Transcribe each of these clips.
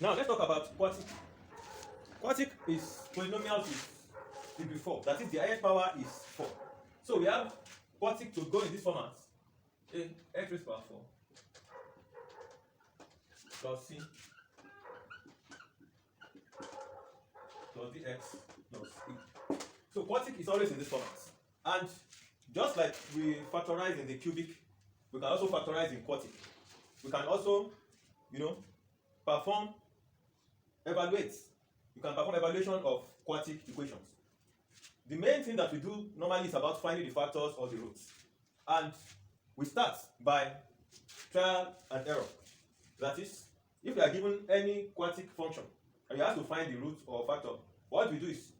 Now let's talk about quadratic. Quadratic is polynomials with degree 4. That is, the highest power is 4. So we have quadratic to go in this format: a x raised to power 4 plus c plus dx plus e. So quadratic is always in this format. And just like we factorize in the cubic, we can also factorize in quadratic. We can also, perform evaluate. You can perform evaluation of quadratic equations. The main thing that we do normally is about finding the factors or the roots. And we start by trial and error. That is, if you are given any quadratic function and you have to find the root or factor, what we do is,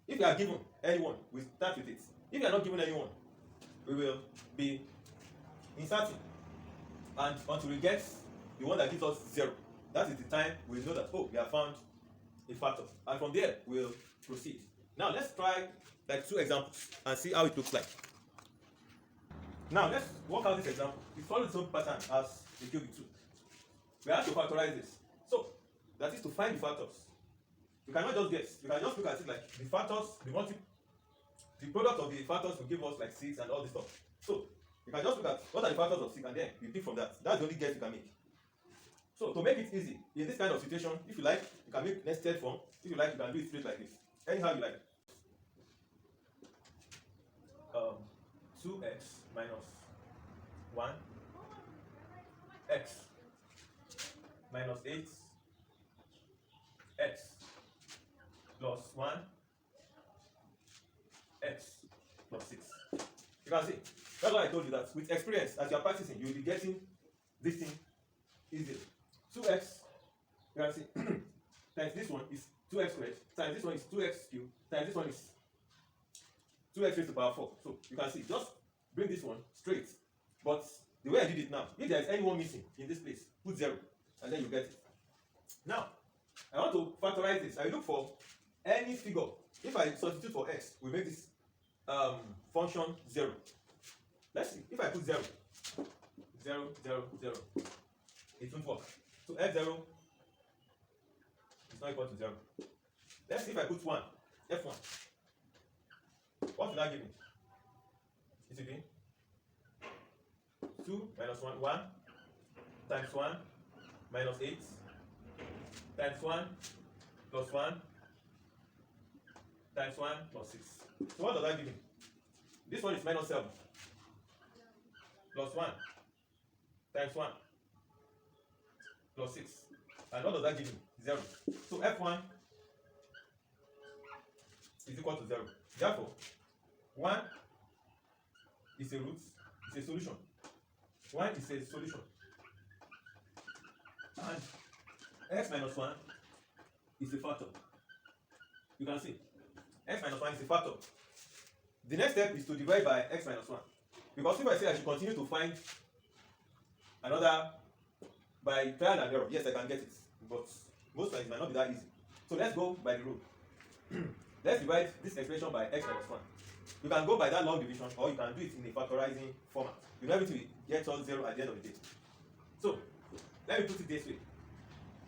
if you are given anyone, we start with it. If you are not given anyone, we will be inserting, and until we get the one that gives us 0. That is the time we know that, oh, we have found a factor, and from there we'll proceed. Now let's try like 2 examples and see how it looks like. Now let's work out this example. It follows the same pattern as the cubic 2. We have to factorize this. So that is to find the factors. You cannot just guess. You can just look at it like the factors, the product of the factors will give us like 6 and all this stuff. So you can just look at what are the factors of 6 and then you pick from that. That's the only guess you can make. So to make it easy, in this kind of situation, if you like, you can make nested form. If you like, you can do it straight like this. Anyhow you like. 2x minus 1 x minus 8 x plus 1 x plus 6. You can see, that's why I told you that with experience, as you are practicing, you will be getting this thing easily. 2x, you can see, times this one is 2x squared, times this one is 2x cubed, times this one is 2x raised to the power 4. So you can see, just bring this one straight. But the way I did it now, if there is anyone missing in this place, put 0, and then you get it. Now, I want to factorize this. I look for any figure. If I substitute for x, we make this function 0. Let's see. If I put 0, 0, 0, 0, it won't work. So f0 is not equal to 0. Let's see if I put 1, f1. What will that give me? It will be 2 minus 1, 1 times 1 minus 8 times 1 plus 1 times 1 plus 6. So what does that give me? This one is minus 7 plus 1 times 1 plus 6. And what does that give me? 0. So f1 is equal to 0. Therefore, 1 is a root, is a solution. 1 is a solution. And x minus 1 is a factor. You can see, x minus 1 is a factor. The next step is to divide by x minus 1. Because if I say I should continue to find another by trial and error, yes, I can get it. But most times it might not be that easy. So let's go by the rule. Let's divide this expression by x minus 1. You can go by that long division, or you can do it in a factorizing format. You know everything gets all 0 at the end of the day. So let me put it this way.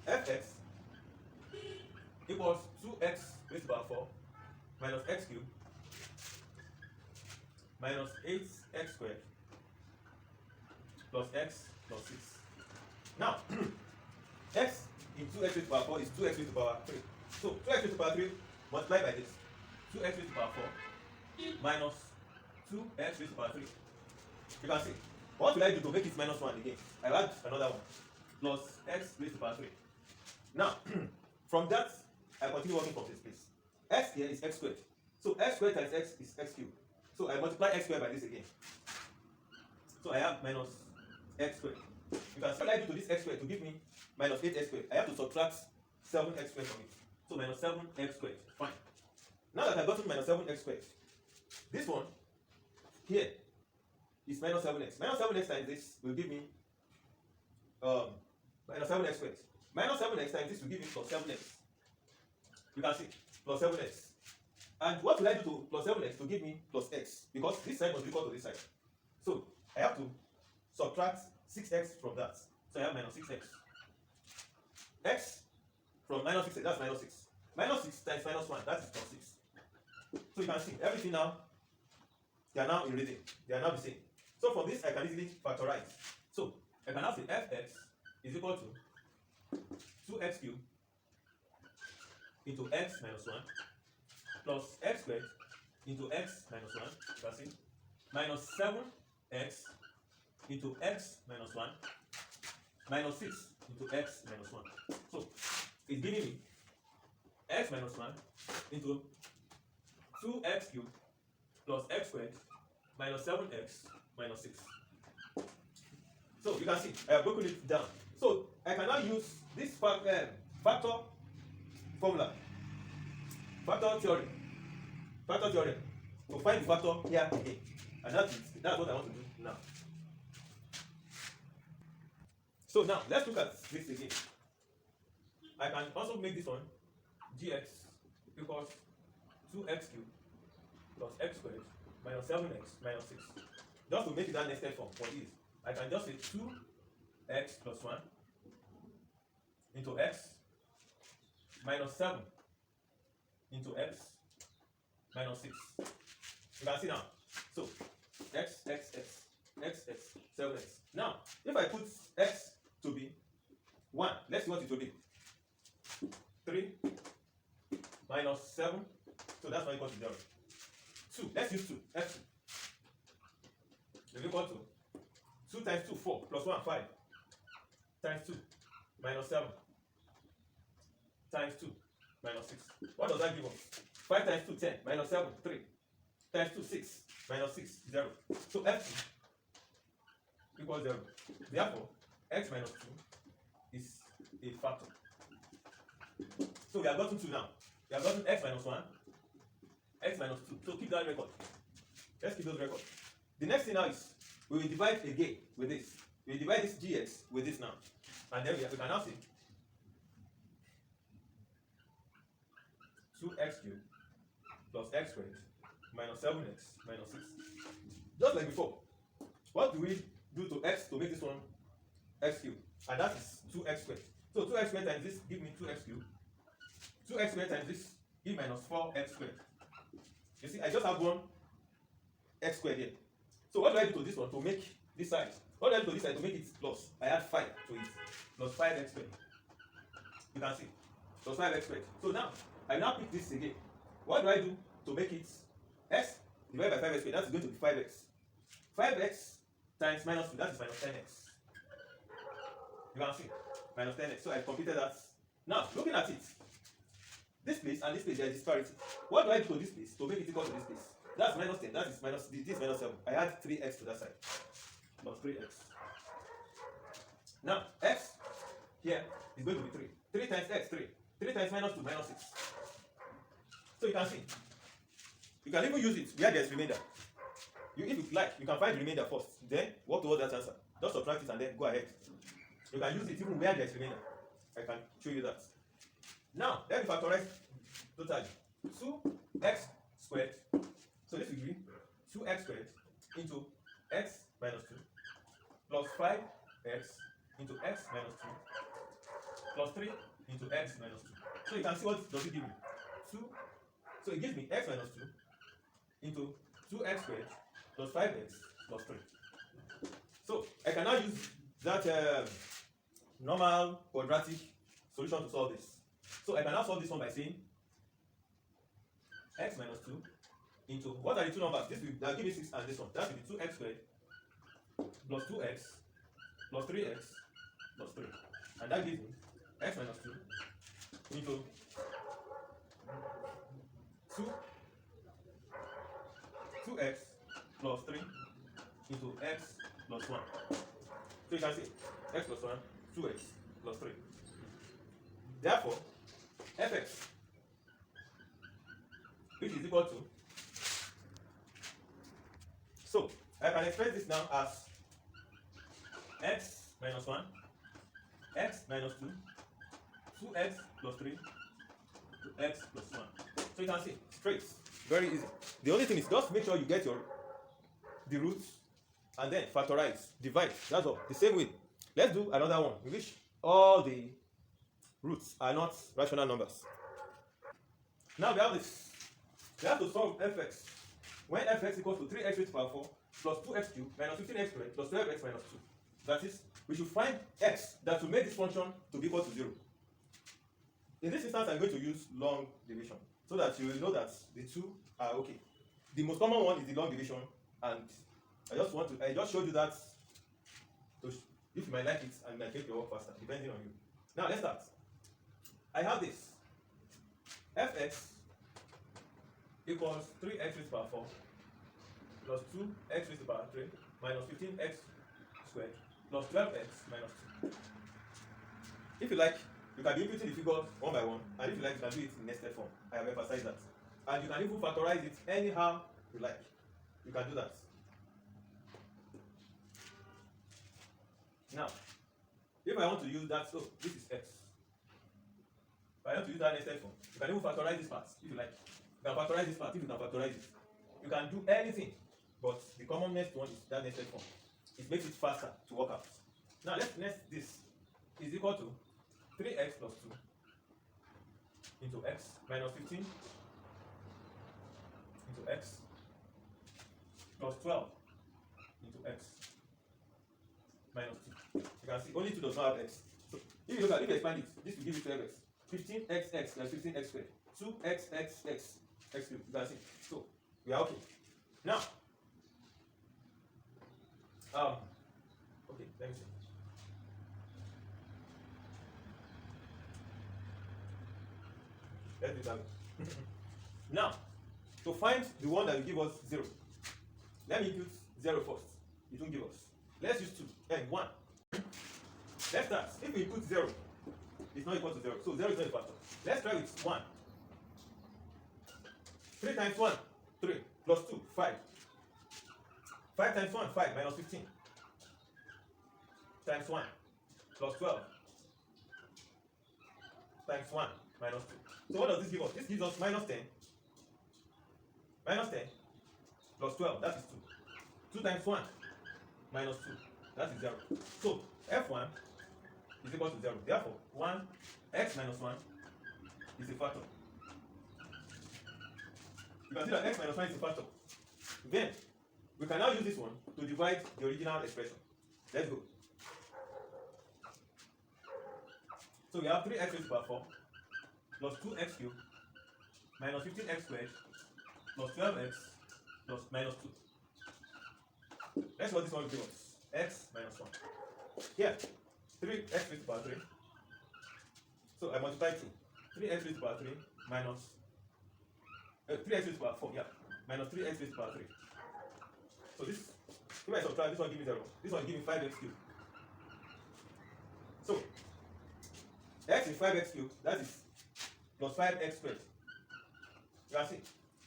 Fx equals 2x raised to the power 4 minus x cubed minus 8x squared plus x plus 6. Now, x in 2x raised to the power 4 is 2x raised to the power 3. So 2x raised to the power 3 multiplied by this. 2x raised to the power 4 minus 2x raised to the power 3. You can see, what will I do to make it minus 1 again? I add another one plus x raised to the power 3. Now, from that, I continue working from this place. X here is x squared. So x squared times x is x cubed. So I multiply x squared by this again. So I have minus x squared. You can see what I do to this x squared to give me minus 8x squared. I have to subtract 7x squared from it. So minus 7x squared. Fine. Now that I've gotten minus 7x squared, this one here is minus 7x. Minus 7x times this will give me minus 7x squared. Minus 7x times this will give me plus 7x. You can see, plus 7x. And what will I do to plus 7x to give me plus x? Because this side must be equal to this side. So I have to subtract 6x from that. So I have minus 6x. x from minus 6, that's minus 6. Minus 6 times minus 1, that is plus 6. So you can see everything now, they are now in reading. They are now the same. So from this, I can easily factorize. So I can now say fx is equal to 2x cubed into x minus 1 plus x squared into x minus 1, you can see, minus 7x into x minus 1 minus 6 into x minus 1. So it's giving me x minus 1 into 2x cubed plus x squared minus 7x minus 6. So you can see I have broken it down. So I can now use this factor formula, factor theorem to find the factor here again. And that's what I want to do now. So now let's look at this again. I can also make this one gx equals 2x cubed plus x squared minus 7x minus 6. Just to make it that nested form for this, I can just say 2x plus 1 into x minus 7 into x minus 6. You can see now. So x, 7x. Now, if I put x to be 1, let's see what it will be. 3 minus 7, so that's not equal to 0. 2, let's use 2, f2 is equal to 2 times 2, 4, plus 1, 5, times 2, minus 7, times 2, minus 6. What does that give us? 5 times 2, 10, minus 7, 3, times 2, 6, minus 6, 0. So f2 equals 0. Therefore, x minus 2 is a factor. So we have gotten 2 now. We have gotten x minus 1, x minus 2. So keep that record. Let's keep those records. The next thing now is we will divide again with this. We will divide this gx with this now. And then we can now say 2x cubed plus x squared minus 7x minus 6. Just like before. What do we do to x to make this one x cubed? And that is 2x squared. So 2x squared times this give me 2x cubed. 2x squared times this give minus 4x squared. You see, I just have one x squared here. So what do I do to this one to make this side? What do I do to this side to make it plus? I add 5 to it. Plus 5x squared. You can see. Plus 5x squared. So now, I now pick this again. What do I do to make it x divided by 5x squared? That's going to be 5x. 5x times minus 2, that is minus 10x. You can see. Minus 10x. So I completed that. Now, looking at it, this place and this place, there is disparity. What do I do to this place to make it equal to this place? That's minus 10. That is minus, this is minus 7. I add 3x to that side. Plus 3x. Now, x here is going to be 3. 3 times x, 3. 3 times minus 2, minus 6. So you can see. You can even use it where there is remainder. If you like, you can find the remainder first. Then work towards that answer. Just subtract it and then go ahead. You can use it even where there is remainder. I can show you that. Now, let me factorize totally. 2x squared. So this will be 2x squared into x minus 2 plus 5x into x minus 2 plus 3 into x minus 2. So you can see what does it give me? 2. So it gives me x minus 2 into 2x squared plus 5x plus 3. So I can now use that normal quadratic solution to solve this. So I can now solve this one by saying x minus 2 into, what are the two numbers? This will give me 6 and this one. That will be 2x squared plus 2x plus 3x plus 3. And that gives me x minus 2 into 2x plus 3 into x plus 1. So you can see x plus 1, 2x plus 3. Therefore, fx, which is equal to, so I can express this now as x minus 1, x minus 2, 2x plus 3, to x plus 1. So you can see, straight, very easy. The only thing is just make sure you get the roots and then factorize, divide, that's all. The same way. Let's do another one in which all the roots are not rational numbers. Now we have this. We have to solve fx when fx equals to 3x raised to the power 4 plus 2x cubed minus 15x squared plus 12x minus 2. That is, we should find x that will make this function to be equal to 0. In this instance, I'm going to use long division so that you will know that the two are okay. The most common one is the long division, and I just showed you that if you might like it and might make your work faster, depending on you. Now let's start. I have this fx equals 3x raised to the power 4 plus 2x raised to the power 3 minus 15x squared plus 12x minus 2. If you like, you can be inputting the figures one by one, and if you like, you can do it in nested form. I have emphasized that. And you can even factorize it anyhow you like. You can do that. Now, if I want to use that, so this is x. If I want to use that nested form, you can even factorize this part if you like. You can factorize this part if you can factorize it. You can do anything, but the commonest one is that nested form. It makes it faster to work out. Now let's nest this. Is equal to 3x plus 2 into x minus 15 into x plus 12 into x minus 2. You can see only 2 does not have x. So if you expand it, this will give you 12x. 15xx plus 15x squared. 2xxx x cubed. You can see. So we are okay. Now, okay, let me see. Let's do that. Now, to find the one that will give us 0, let me put 0 first. It won't give us. Let's use 2 and 1. Let's start. If we put 0, it's not equal to 0. So 0 is not a factor. Let's try with 1. 3 times 1, 3, plus 2, 5. 5 times 1, 5, minus 15. Times 1, plus 12. Times 1, minus 2. So what does this give us? This gives us minus 10. Minus 10 plus 12, that is 2. 2 times 1 minus 2, that is 0. So f1 is equal to 0. Therefore, 1x minus 1 is a factor. You can see that x minus 1 is a factor. Then, we can now use this one to divide the original expression. Let's go. So we have 3x raised to the power 4 plus 2x cubed minus 15x squared plus 12x plus minus 2. Let's see what this one will give us. X minus 1. Here, 3x raised to the power 3. So I multiply 2. 3x raised to the power 3 minus 3x raised to the power 4, yeah. Minus 3x raised to the power 3. So this, if I subtract, this one give me 0. This one give me 5x cubed. So, x is 5x cubed, that is plus 5x squared. You can see.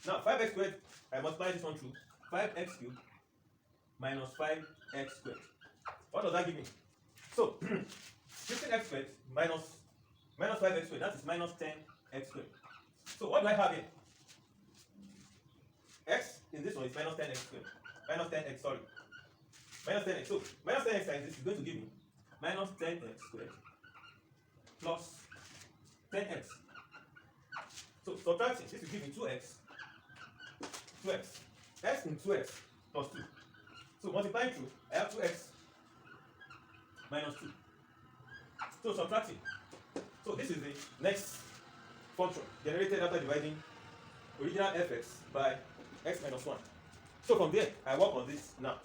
Now 5x squared, I multiply this one through 5x cubed minus 5x squared. What does that give me? So 15x squared minus 5x squared, that is minus 10x squared. So what do I have here? X in this one is minus 10x squared. Minus 10x, sorry. Minus 10x. So minus 10x times this is going to give me minus 10x squared plus 10x. So subtracting, this will give me 2x. 2x. X in 2x plus 2. So multiplying through, I have 2x minus 2. So subtracting. So this is the next function generated after dividing original fx by x minus 1. So from there, I work on this now.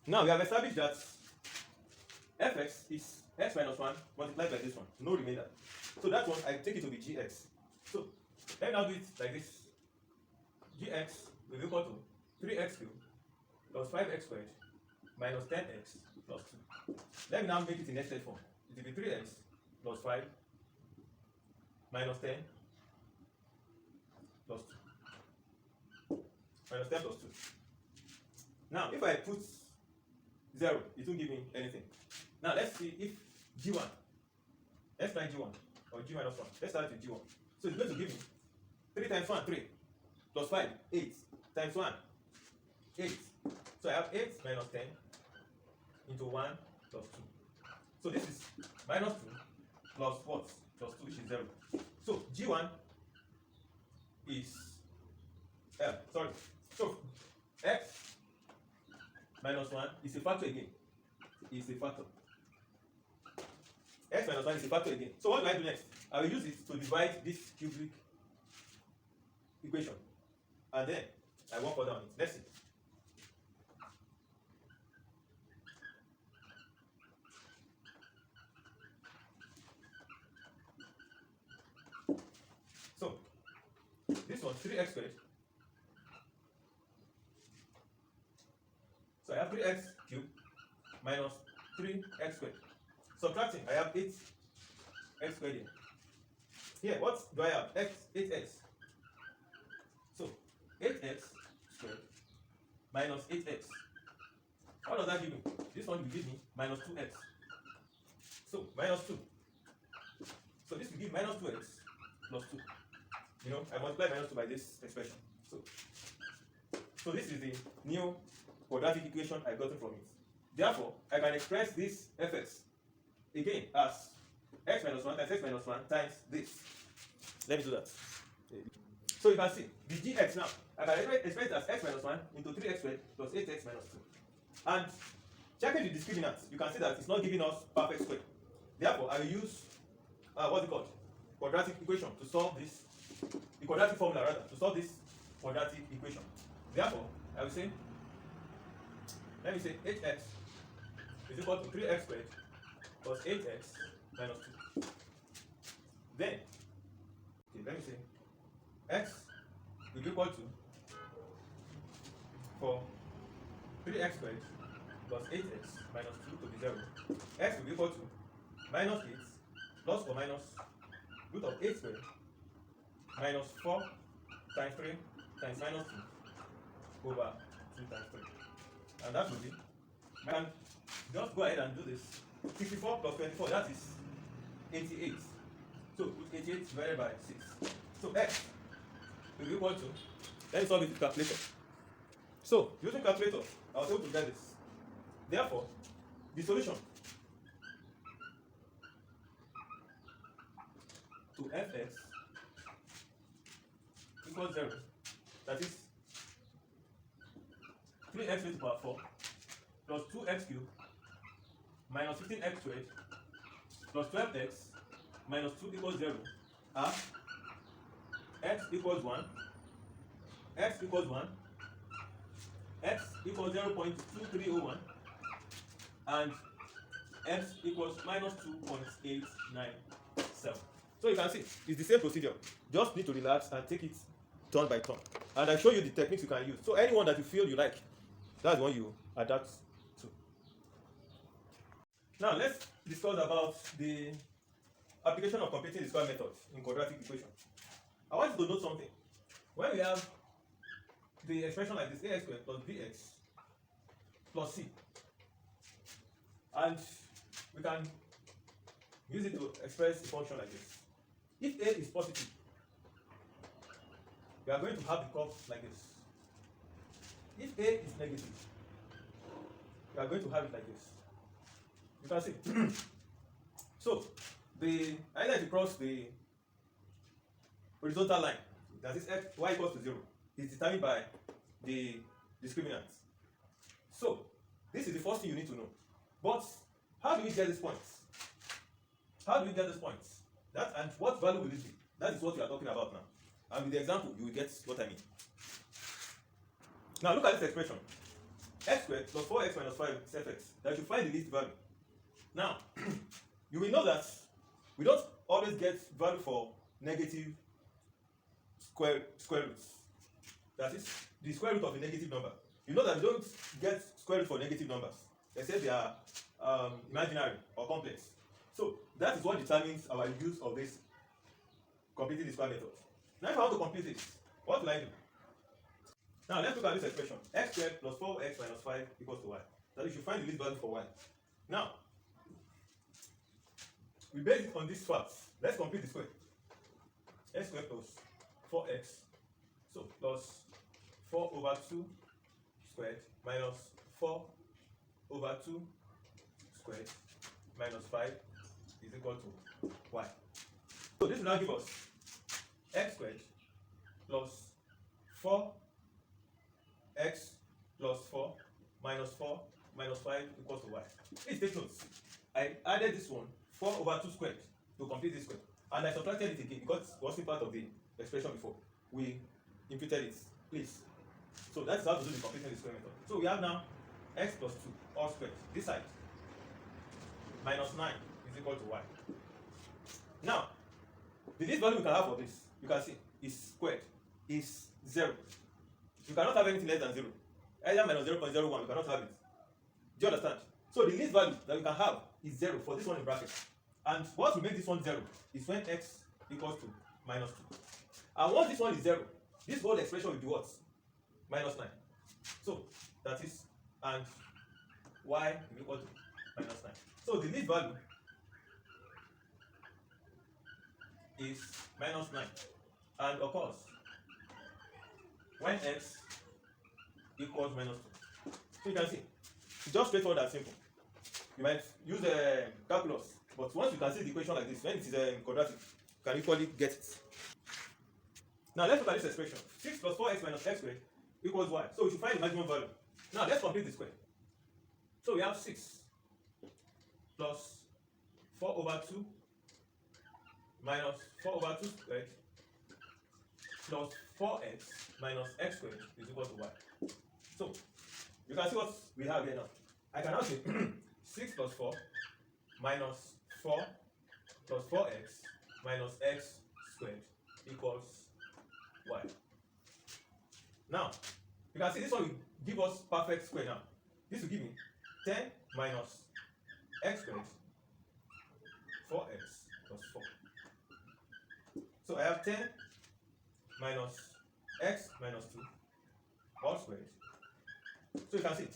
Now we have established that fx is x minus 1 multiplied by this one, no remainder. So that one, I take it to be gx. So let me now do it like this. Gx will be equal to 3x cubed plus 5x squared minus 10x plus 2. Let me now make it in nested form. It will be 3x plus 5 minus 10 plus 2. Minus 10 plus 2. Now, if I put 0, it won't give me anything. Now, let's see if g1. Let's try g1 or g minus 1. Let's start with g1. So it's going to give me 3 times 1, 3, plus 5, 8, times 1, 8. So I have 8 minus 10 into 1 plus 2. So this is minus 2 plus what? Plus 2, which is 0. So G1 is so x minus 1 is a factor again. Is a factor. X minus 1 is a factor again. So what do I do next? I will use it to divide this cubic equation. And then I work further on it. Let's see. So this one 3x squared. So I have 3x cubed minus 3x squared. Subtracting, I have 8x squared here. Here, what do I have? 8x. So 8x squared minus 8x. What does that give me? This one will give me minus 2x. So minus 2. So this will give minus 2x plus 2. You know, I multiply minus 2 by this expression. So this is the new quadratic equation I got from it. Therefore, I can express this fx again as x minus 1 times x minus 1 times this. Let me do that. So you can see the gx now. I can express it as x minus 1 into 3x squared plus 8x minus 2. And checking the discriminant, you can see that it's not giving us perfect square. Therefore, I will use what's it called? Quadratic equation to solve this. The quadratic formula rather to solve this quadratic equation. Therefore, I will say, let me say 8x is equal to 3x squared plus 8x minus 2. Then, let me say x will be equal to for 3x squared plus 8x minus 2 to the 0. X will be equal to minus 8 plus or minus root of 8 squared minus 4 times 3 times minus 2 over 2 times 3. And that will be, I can just go ahead and do this. 64 plus 24, that is 88. So put 88 divided by 6. So x will be equal to, let's solve it with calculator. So using calculator, I was able to get this. Therefore, the solution to fx equals 0. That is 3x raised to the power 4 plus 2x cubed minus 15x squared plus 12x minus 2 equals 0 are x equals 1, x equals 1, x equals 0.2301, and x equals minus 2.897. So you can see, it's the same procedure. Just need to relax and take it turn by turn. And I show you the techniques you can use. So anyone that you feel you like, that's the one you adapt to. Now let's discuss about the application of completing the square method in quadratic equation. I want you to note something. When we have the expression like this, ax squared plus bx plus c, and we can use it to express a function like this. If a is positive, we are going to have the curve like this. If a is negative, we are going to have it like this. You can see. So the either to cross the horizontal line, that is x, y equals to 0, is determined by the discriminant. So this is the first thing you need to know. But how do we get these points? How do we get these points? That and what value will it be? That is what we are talking about now. And with the example, you will get what I mean. Now look at this expression. X squared plus 4x minus 5 is fx. That you find the least value. Now, you will know that we don't always get value for negative square roots. That is the square root of a negative number. You know that we don't get square root for negative numbers, except they are imaginary or complex. So that is what determines our use of this completing the square method. Now if I want to complete it, what will I do? Now let's look at this expression. X squared plus 4x minus 5 equals to y. That is, you should find the least value for y. Now, we base it on this fact. Let's complete the square. X squared plus 4x. So plus 4 over 2 squared minus 4 over 2 squared minus 5 is is equal to y. So this will now give us x squared plus 4x plus 4 minus 4 minus 5 equals to y. Please take notes. I added this one 4 over 2 squared to complete this square, and I subtracted it again because it wasn't part of the expression before. We imputed it, please. So that's how to do the completing the square method. So we have now x plus 2 all squared. This side minus 9 is equal to y. Now, the least value we can have for this, you can see, is squared, is 0. You cannot have anything less than 0. Either minus 0.01, you cannot have it. Do you understand? So the least value that we can have is 0 for this one in bracket. And what will make this one 0 is when x equals to minus 2. And once this one is 0, this whole expression will be what? Minus 9. So that is, and y will equal to minus 9. So the least value is minus 9. And of course, when x equals minus 2. So you can see, it's just straightforward and simple. You might use a calculus, but once you can see the equation like this, when it is quadratic, you can equally get it. Now let's look at this expression. 6 plus 4x minus x squared equals y. So we should find the maximum value. Now let's complete the square. So we have 6 plus 4 over 2 minus 4 over 2 squared plus 4x minus x squared is equal to y. So you can see what we have here now. I can now say 6 plus 4 minus 4 plus 4x minus x squared equals y. Now, you can see this one will give us perfect square now. This will give me 10 minus x squared 4x plus 4. So I have 10 minus x minus 2 all squared. So you can see,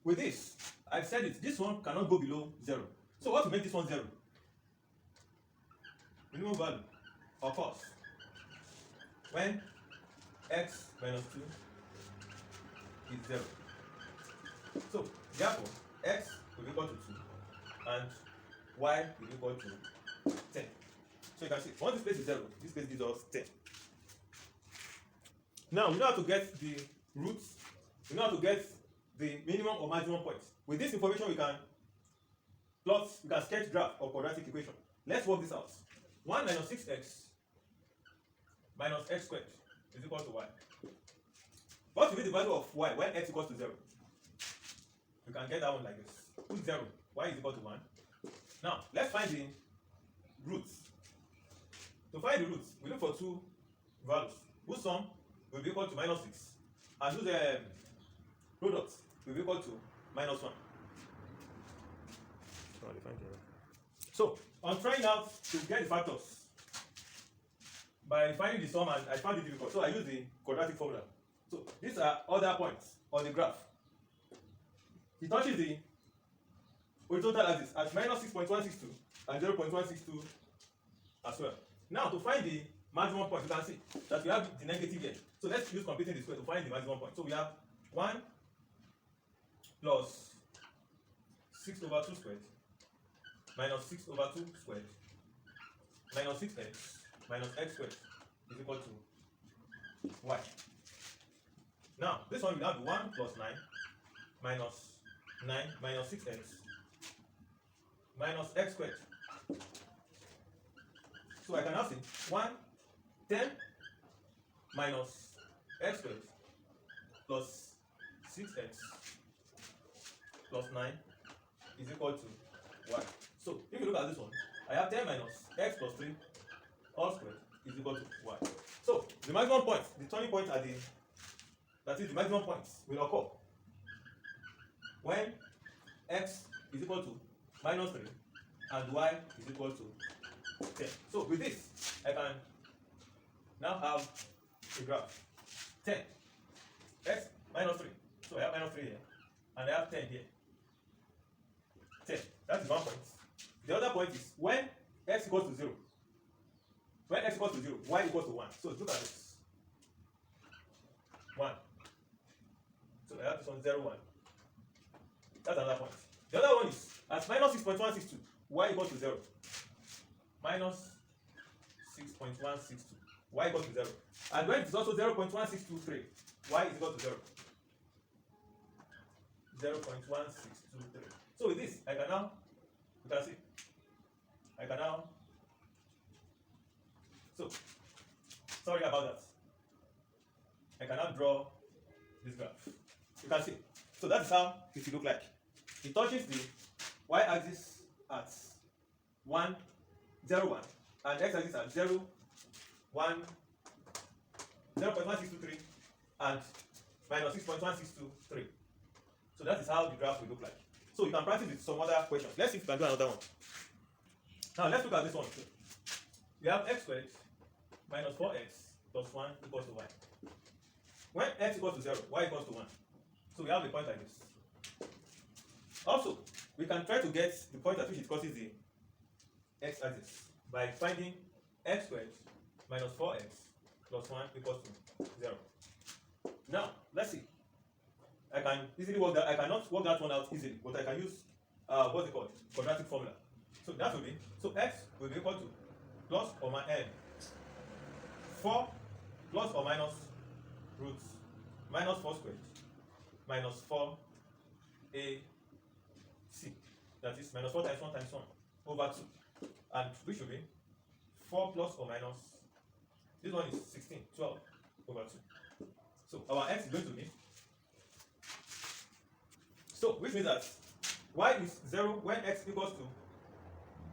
with this, I've said it, this one cannot go below 0. So what will make this one 0? Minimum value, of course, when x minus 2 is 0. So therefore, x will be equal to 2 and y will be equal to 10. So you can see, once this place is 0, this place gives us 10. Now, you know how to get the roots, you know how to get the minimum or maximum points. With this information, we can plot, we can sketch graph of quadratic equation. Let's work this out. 1 minus 6x minus x squared is equal to y. What will be the value of y when x equals to 0? You can get that one like this. Put 0, y is equal to 1. Now, let's find the roots. To find the roots, we look for two values whose sum will be equal to minus 6 and whose product will be equal to minus 1. So, I'm trying out to get the factors by finding the sum, and I found it difficult. So I use the quadratic formula. So these are other points on the graph. It touches the horizontal axis at minus 6.162 and 0.162 as well. Now to find the maximum point, you can see that we have the negative here. So let's use completing the square to find the maximum point. So we have 1 plus 6 over 2 squared minus 6 over 2 squared minus 6x minus x squared is equal to y. Now, this one will have 1 plus 9 minus 9 minus 6x minus x squared. So I can now say 10 minus x squared plus 6x plus 9 is equal to y. So if you look at this one, I have 10 minus x plus 3 all squared is equal to y. So the maximum point, the turning point at the, that is the maximum points will occur when x is equal to minus 3 and y is equal to 10. So with this, I can now have a graph. 10 x minus 3. So I have minus 3 here and I have 10 here. 10. That is 1 point. The other point is when x equals to 0. When x equals to 0, y equals to 1. So look at this. 1. So I have this one 0, 1. That's another point. The other one is at minus 6.162 y equals to 0 minus 6.162, y equals to 0. And when it is also 0.1623, y is equal to 0. 0.1623. So with this, I can now, you can see, I can now, so, sorry about that. I can now draw this graph. You can see. So that is how it will look like. It touches the y-axis at 1, 0, 1, and x-axis at 0, 1, 0.1623, and minus 6.1623. So that is how the graph will look like. So you can practice with some other questions. Let's see if we can do another one. Now let's look at this one. We have x squared minus 4x plus 1 equals to y. When x equals to 0, y equals to 1. So we have the point like this. Also, we can try to get the point at which it crosses the x-axis by finding x squared minus 4x plus 1 equals to 0. Now, let's see. I can easily work that. I cannot work that one out easily, but I can use what's it called? Quadratic formula. So that will be, so x will be equal to plus or minus n 4 plus or minus roots minus 4 squared minus 4 a c, that is minus 4 times 1 times 1 over 2, and which will be 4 plus or minus, this one is 16, 12 over 2. So our x is going to be, so which means that y is 0 when x equals to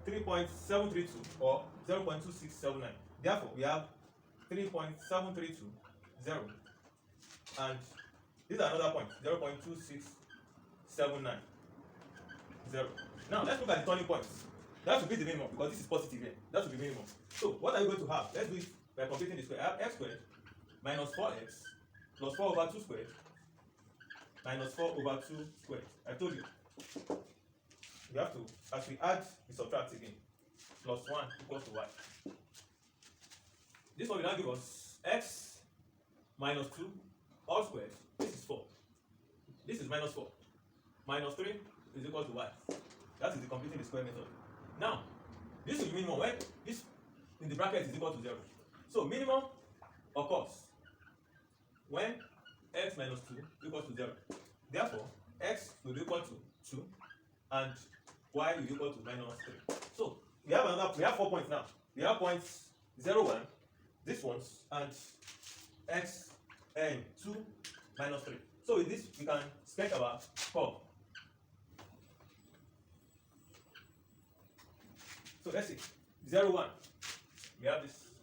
3.732 or 0.2679. Therefore, we have 3.732, 0. And this is another point, 0.2679, 0. Now, let's look at the turning points. That should be the minimum because this is positive here. That should be minimum. So, what are you going to have? Let's do it by completing the square. I have x squared minus 4x plus 4 over 2 squared minus 4 over 2 squared. I told you. We have to, as we add, we subtract again. Plus 1 equals to y. This one will now give us x minus 2 all squared. This is 4. This is minus 4. Minus 3 is equal to y. That is the completing the square method. Now, this is the minimum when this in the bracket is equal to 0. So minimum occurs when x minus 2 equals to 0. Therefore, x will be equal to 2 and y will be equal to minus 3. So we have 4 points now. We have points 0, 1, this ones, and x and 2 minus 3. So with this we can sketch our curve. So let's see. 0, 1. We have this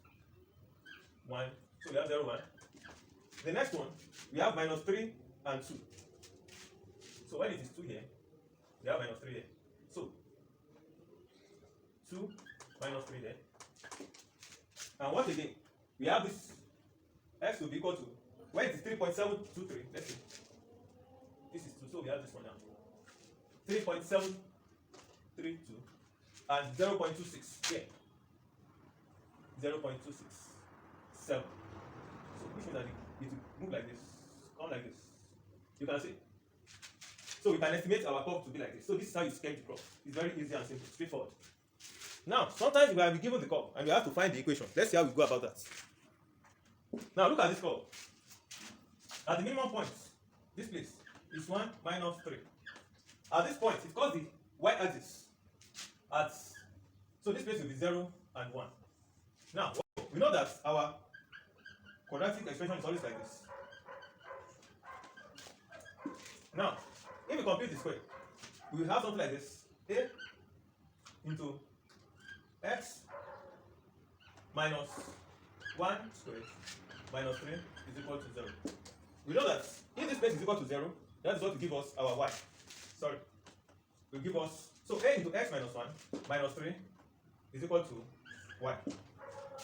1. So we have 0, 1. The next one, we have minus 3 and 2. So when it is 2 here, we have minus 3 here. So 2 minus 3 there. And once again, we have this x will be equal to, when it is 3.723, let's see. This is 2, so we have this one now. 3.732 and 0.26 here. 0.267. So which means that it will move like this, come like this. You can see. So we can estimate our curve to be like this. So this is how you sketch the curve. It's very easy and simple, straightforward. Now, sometimes we will be given the curve and we have to find the equation. Let's see how we go about that. Now look at this curve. At the minimum point, this place is 1 minus 3. At this point, it calls the y-axis. So this place will be 0 and 1. Now, we know that our quadratic expression is always like this. Now, if we complete the square, we will have something like this. A into x minus 1 squared minus 3 is equal to 0. We know that if this place is equal to 0, that is what will give us our y. Sorry. Will give us, so a into x minus 1 minus 3 is equal to y.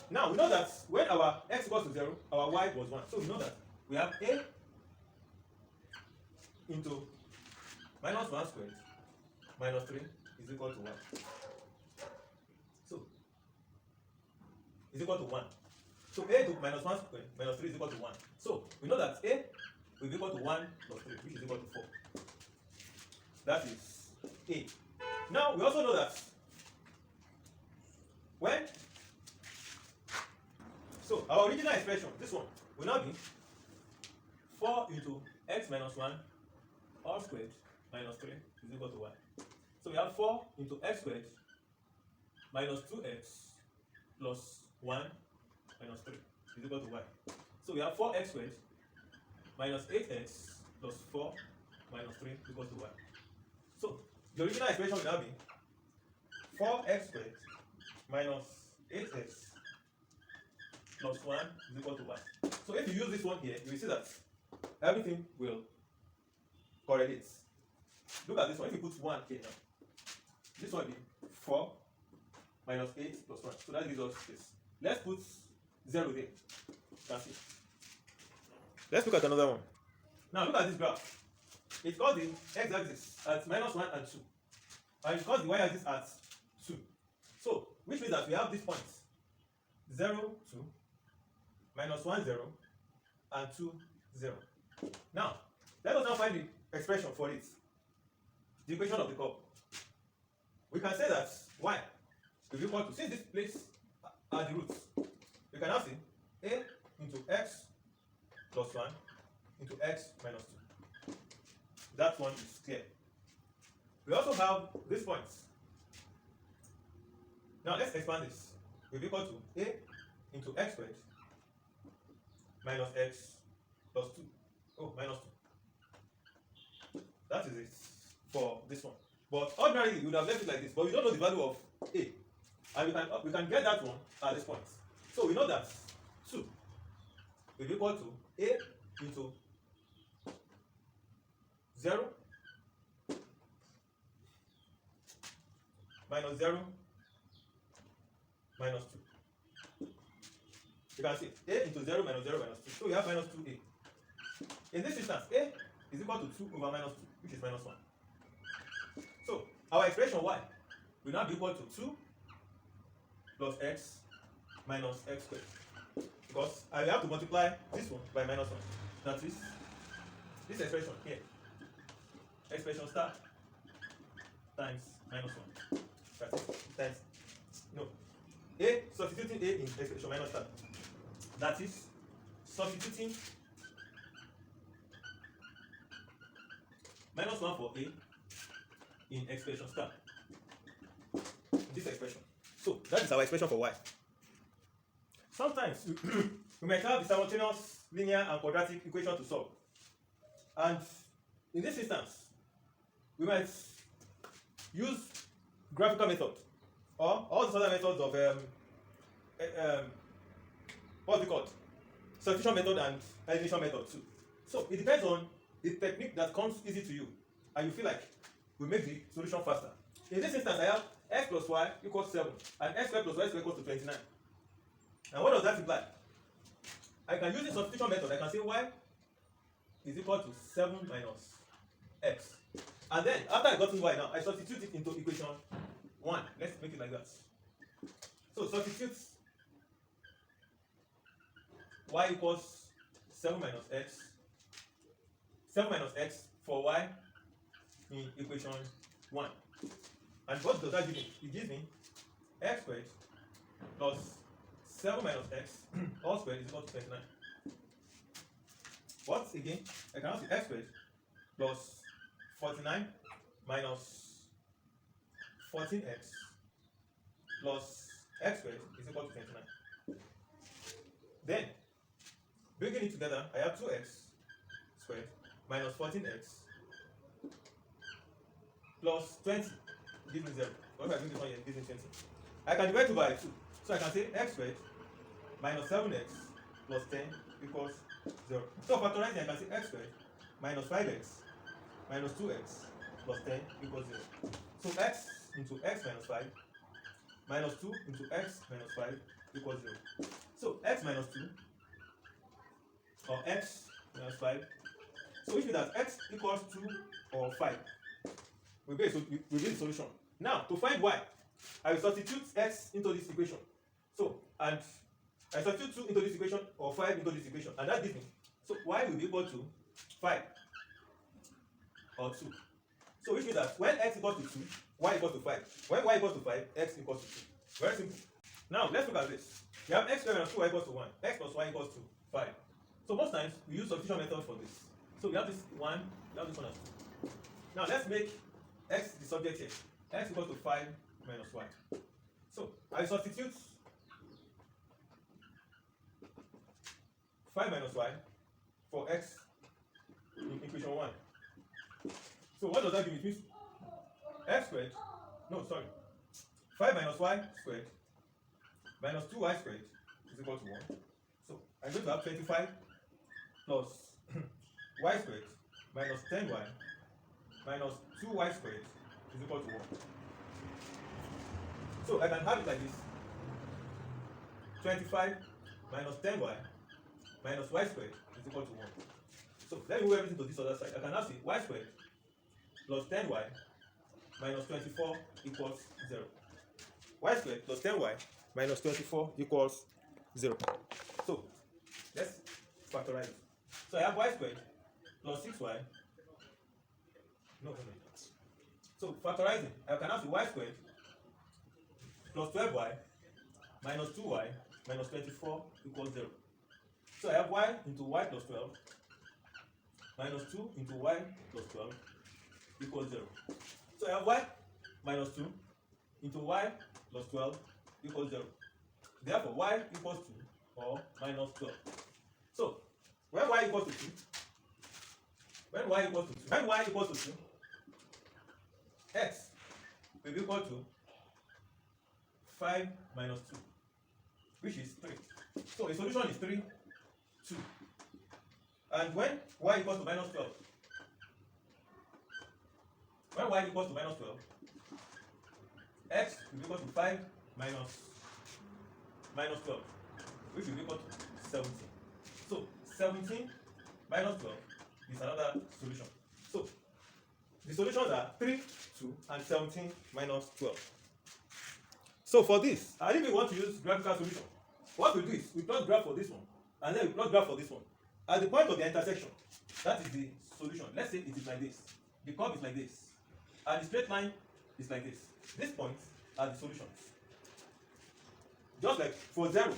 Now we know that when our x equals to 0, our y was 1. So we know that we have a into minus 1 squared minus 3 is equal to 1. So is equal to 1. So a to minus 1 squared minus 3 is equal to 1. So we know that a will be equal to 1 plus 3, which is equal to 4. That is a. Now we also know that when so our original expression, this one, will now be 4 into x minus 1 all squared minus 3 is equal to y. So we have 4 into x squared minus 2x plus 1 minus 3 is equal to y. So we have 4x squared minus 8x plus 4 minus 3 equals to y. So the original expression will now be 4x squared minus 8x plus 1 is equal to y. So if you use this one here, you will see that everything will correlate. Look at this one. If you put 1 here now, this one will be 4 minus 8 plus 1. So that gives us this. Let's put 0 there. That's it. Let's look at another one. Now look at this graph. It's got the x-axis at minus 1 and 2. And it's got the y-axis at 2. So, which means that we have these points 0, 2, minus 1, 0, and 2, 0. Now, let us now find the expression for it. The equation of the curve. We can say that y is equal to, since this place are the roots, we can now say a into x plus 1 into x minus 2. That one is clear. We also have these points. Now let's expand this. Will be equal to a into x squared minus x plus 2. Oh, minus 2. That is it for this one. But ordinarily we would have left it like this, but we don't know the value of a. And we can get that one at this point. So we know that 2 will be equal to a into 0 minus 0 minus 2. You can see a into 0 minus 0 minus 2. So we have minus 2a. In this instance, a is equal to 2 over minus 2, which is minus 1. So our expression y will now be equal to 2 plus x minus x squared. Because I will have to multiply this one by minus 1. That is this expression here. Expression star times minus 1. That's it. Times no. A substituting a in expression minus star. That is substituting minus 1 for a in expression star. This expression. So that is our expression for y. Sometimes we might have the simultaneous linear and quadratic equation to solve. And in this instance, we might use graphical method or all these other methods of what's it called? Substitution method and elimination method too. So it depends on the technique that comes easy to you and you feel like we make the solution faster. In this instance, I have x plus y equals 7 and x squared plus y squared equals to 29. And what does that imply? I can use the substitution method. I can say y is equal to 7 minus x. And then, after I gotten y now, I substitute it into equation 1. Let's make it like that. So substitute y equals 7 minus x. 7 minus x for y in equation 1. And what does that give me? It gives me x squared plus 7 minus x all squared is equal to 29. What again? I can also see x squared plus 49 minus 14x plus x squared is equal to 29. Then, bringing it together, I have 2x squared minus 14x plus 20 gives me 0. What if I bring this one here? It gives me 20. I can divide 2 by 2. So I can say x squared minus 7x plus 10 equals 0. So factorizing, I can say x squared minus 5x minus 2x plus 10 equals 0. So x into x minus 5 minus 2 into x minus 5 equals 0. So x minus 2 or x minus 5. So which means that x equals 2 or 5 will be the solution. Now to find y, I will substitute x into this equation. So and I substitute 2 into this equation or 5 into this equation, and that gives me. So y will be equal to 5 or 2. So which means that when x equals to 2, y equals to 5. When y equals to 5, x equals to 2. Very simple. Now let's look at this. We have x squared minus 2y equals to 1, x plus y equals to 5. So most times we use substitution method for this. So we have this 1, we have this one as 2. Now let's make x the subject here. X equals to 5 minus y. So I substitute 5 minus y for x in equation 1. So what does that give me? It means x squared, no, sorry, 5 minus y squared minus 2y squared is equal to 1. So I'm going to have 25 plus y squared minus 10y minus 2y squared is equal to 1. So I can have it like this. 25 minus 10y minus y squared is equal to 1. So let me move everything to this other side. I can now see y squared plus 10y minus 24 equals 0. Y squared plus 10y minus 24 equals 0. So let's factorize. So I have y squared plus 6y. No. So factorizing, I can have the y squared plus 12y minus 2y minus 24 equals 0. So I have y into y plus 12 minus 2 into y plus 12 equals 0. So I have y minus 2 into y plus 12 equals 0. Therefore, y equals 2 or minus 12. So when y equals to 2, when y equals to 2, x will be equal to 5 minus 2, which is 3. So a solution is 3, 2. And when y equals to minus 12, x will be equal to 5 minus 12, which will be equal to 17. So 17 minus 12 is another solution. So the solutions are 3, 2, and 17 minus 12. So for this, and if we want to use graphical solution, what we do is we plot graph for this one, and then we plot graph for this one. At the point of the intersection, that is the solution. Let's say it is like this. The curve is like this, and the straight line is like this. These points are the solutions. Just like for 0,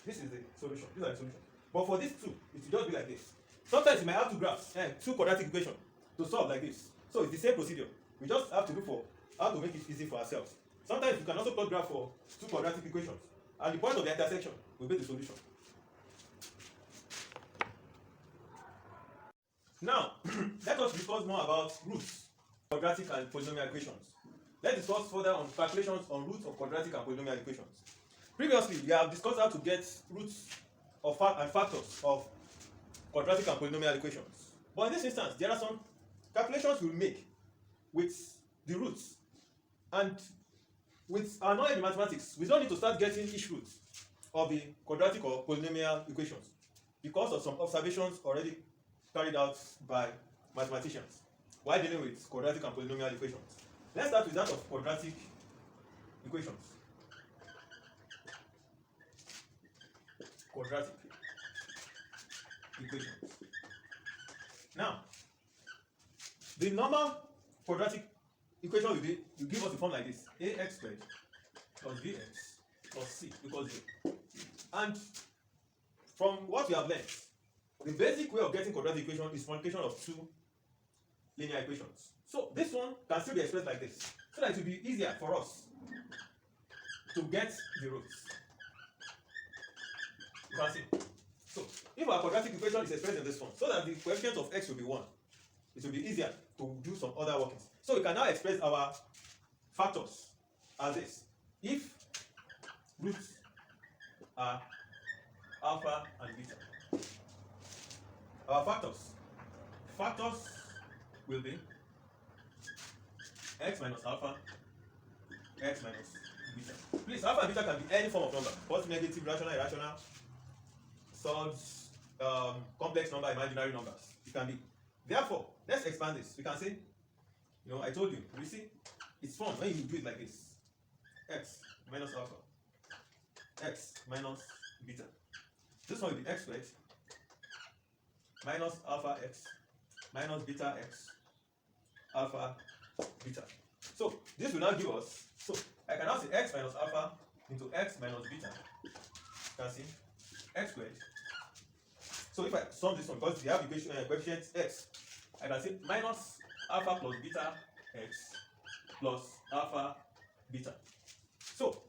this is the solution. These are the solutions. But for this 2, it will just be like this. Sometimes you might have two graphs, two quadratic equations to solve like this. So it's the same procedure. We just have to look for how to make it easy for ourselves. Sometimes you can also plot graph for two quadratic equations, and the point of the intersection will be the solution. Now, let us discuss more about roots, quadratic and polynomial equations. Let's discuss further on calculations on roots of quadratic and polynomial equations. Previously, we have discussed how to get roots of and factors of quadratic and polynomial equations. But in this instance, there are some calculations we'll make with the roots. And with our knowledge in mathematics, we don't need to start getting each root of the quadratic or polynomial equations because of some observations already carried out by mathematicians while dealing with quadratic and polynomial equations. Let's start with that of quadratic equations. Quadratic equations. Now, the normal quadratic equation will give us a form like this: ax squared plus bx plus c equals 0. And from what we have learned, the basic way of getting quadratic equation is multiplication of two linear equations. So this one can still be expressed like this, so that it will be easier for us to get the roots. You can see. So if our quadratic equation is expressed in this form, so that the coefficient of x will be 1, it will be easier to do some other workings. So we can now express our factors as this: if roots are alpha and beta. Our factors will be x minus alpha, x minus beta. Please, alpha and beta can be any form of number: positive, negative, rational, irrational, surds, complex number, imaginary numbers. It can be. Therefore, let's expand this. We can say, I told you see, it's fun when you do it like this: x minus alpha, x minus beta. This one will be x squared minus alpha x minus beta x alpha beta. So this will now give us, so I can now say x minus alpha into x minus beta. You can see x squared. So if I sum this one, because they have coefficient x, I can say minus alpha plus beta x plus alpha beta. So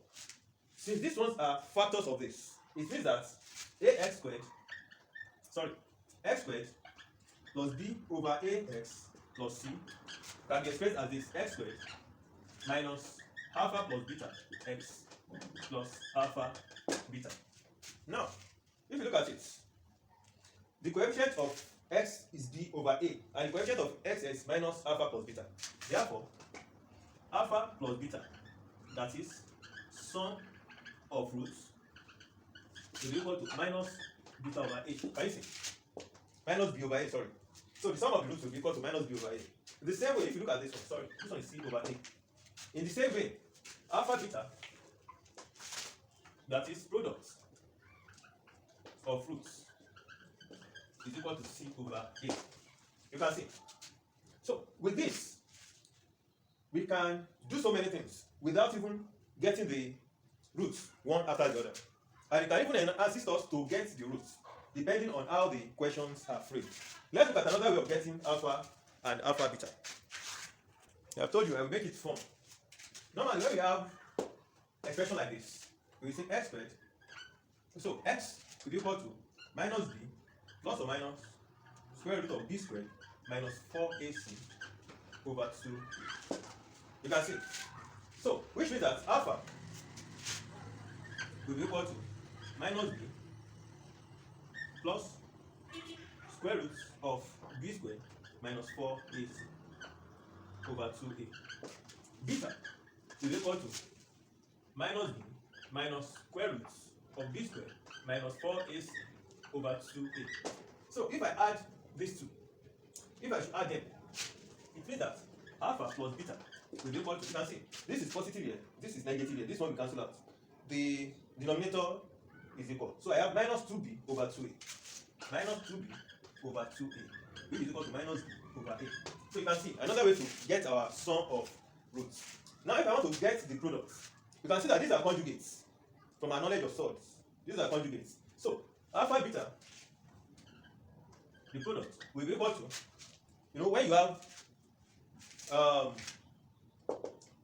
since these ones are factors of this, it means that x squared plus b over ax plus c can be expressed as this x squared minus alpha plus beta x plus alpha beta. Now, if you look at it, the coefficient of x is b over a, and the coefficient of x is minus alpha plus beta. Therefore, alpha plus beta, that is sum of roots, will be equal to minus beta over a. Can you see? Minus b over a, sorry. So the sum of the roots will be equal to minus b over a. In the same way, if you look at this one, this one is c over a. In the same way, alpha beta, that is product of roots, is equal to c over a. You can see. So with this, we can do so many things without even getting the roots one after the other. And it can even assist us to get the roots depending on how the questions are framed. Let's look at another way of getting alpha and alpha beta. I've told you I will make it fun. Normally when we have expression like this, we say x squared. So x will be equal to minus b plus or minus square root of b squared minus 4ac over 2. You can see. So which means that alpha will be equal to minus b plus square root of b squared minus 4ac over 2a. Beta will be equal to minus b minus square root of b squared minus 4ac over 2a. So if I add these two, if I should add them, it means that alpha plus beta will be equal to, you can see, this is positive here, this is negative here, this one will cancel out. The denominator is equal. So I have minus 2b over 2a. Minus 2b over 2a, which is equal to minus b over a. So you can see another way to get our sum of roots. Now if I want to get the products, you can see that these are conjugates from our knowledge of sorts. These are conjugates. So alpha beta, the product, will be equal to, when you have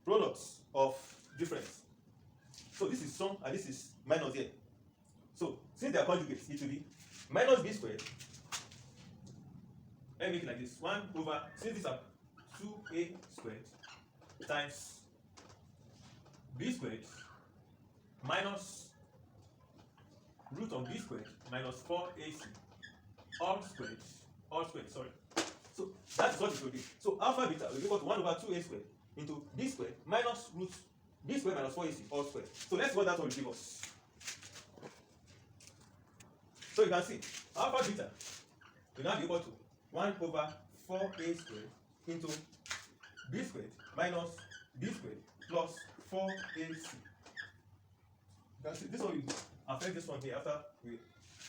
products of difference. So this is sum and this is minus here. So since they are conjugates, it will be minus b squared. Let me make it like this. 1 over, since these are 2a squared times b squared minus root of b squared minus 4ac all squared, sorry. So that's what it will be. So alpha beta will be equal to 1 over 2a squared into b squared minus root b squared minus 4ac all squared. So let's see what that will give us. So you can see alpha beta will now be equal to 1 over 4a squared into b squared minus b squared plus 4ac. You can see this one will affect this one here after we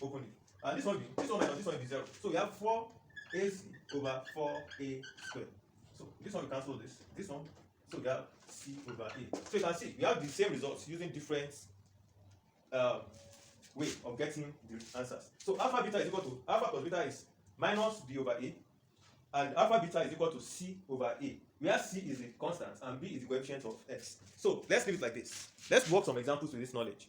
open it. And this one minus this one will be 0. So we have 4ac over 4a squared. So this one will cancel this one. So we have c over a. So you can see we have the same results using different way of getting the answers. So alpha beta is equal to, alpha plus beta is minus b over a, and alpha beta is equal to c over a, where c is the constant and b is the coefficient of x. So let's leave it like this. Let's work some examples with this knowledge.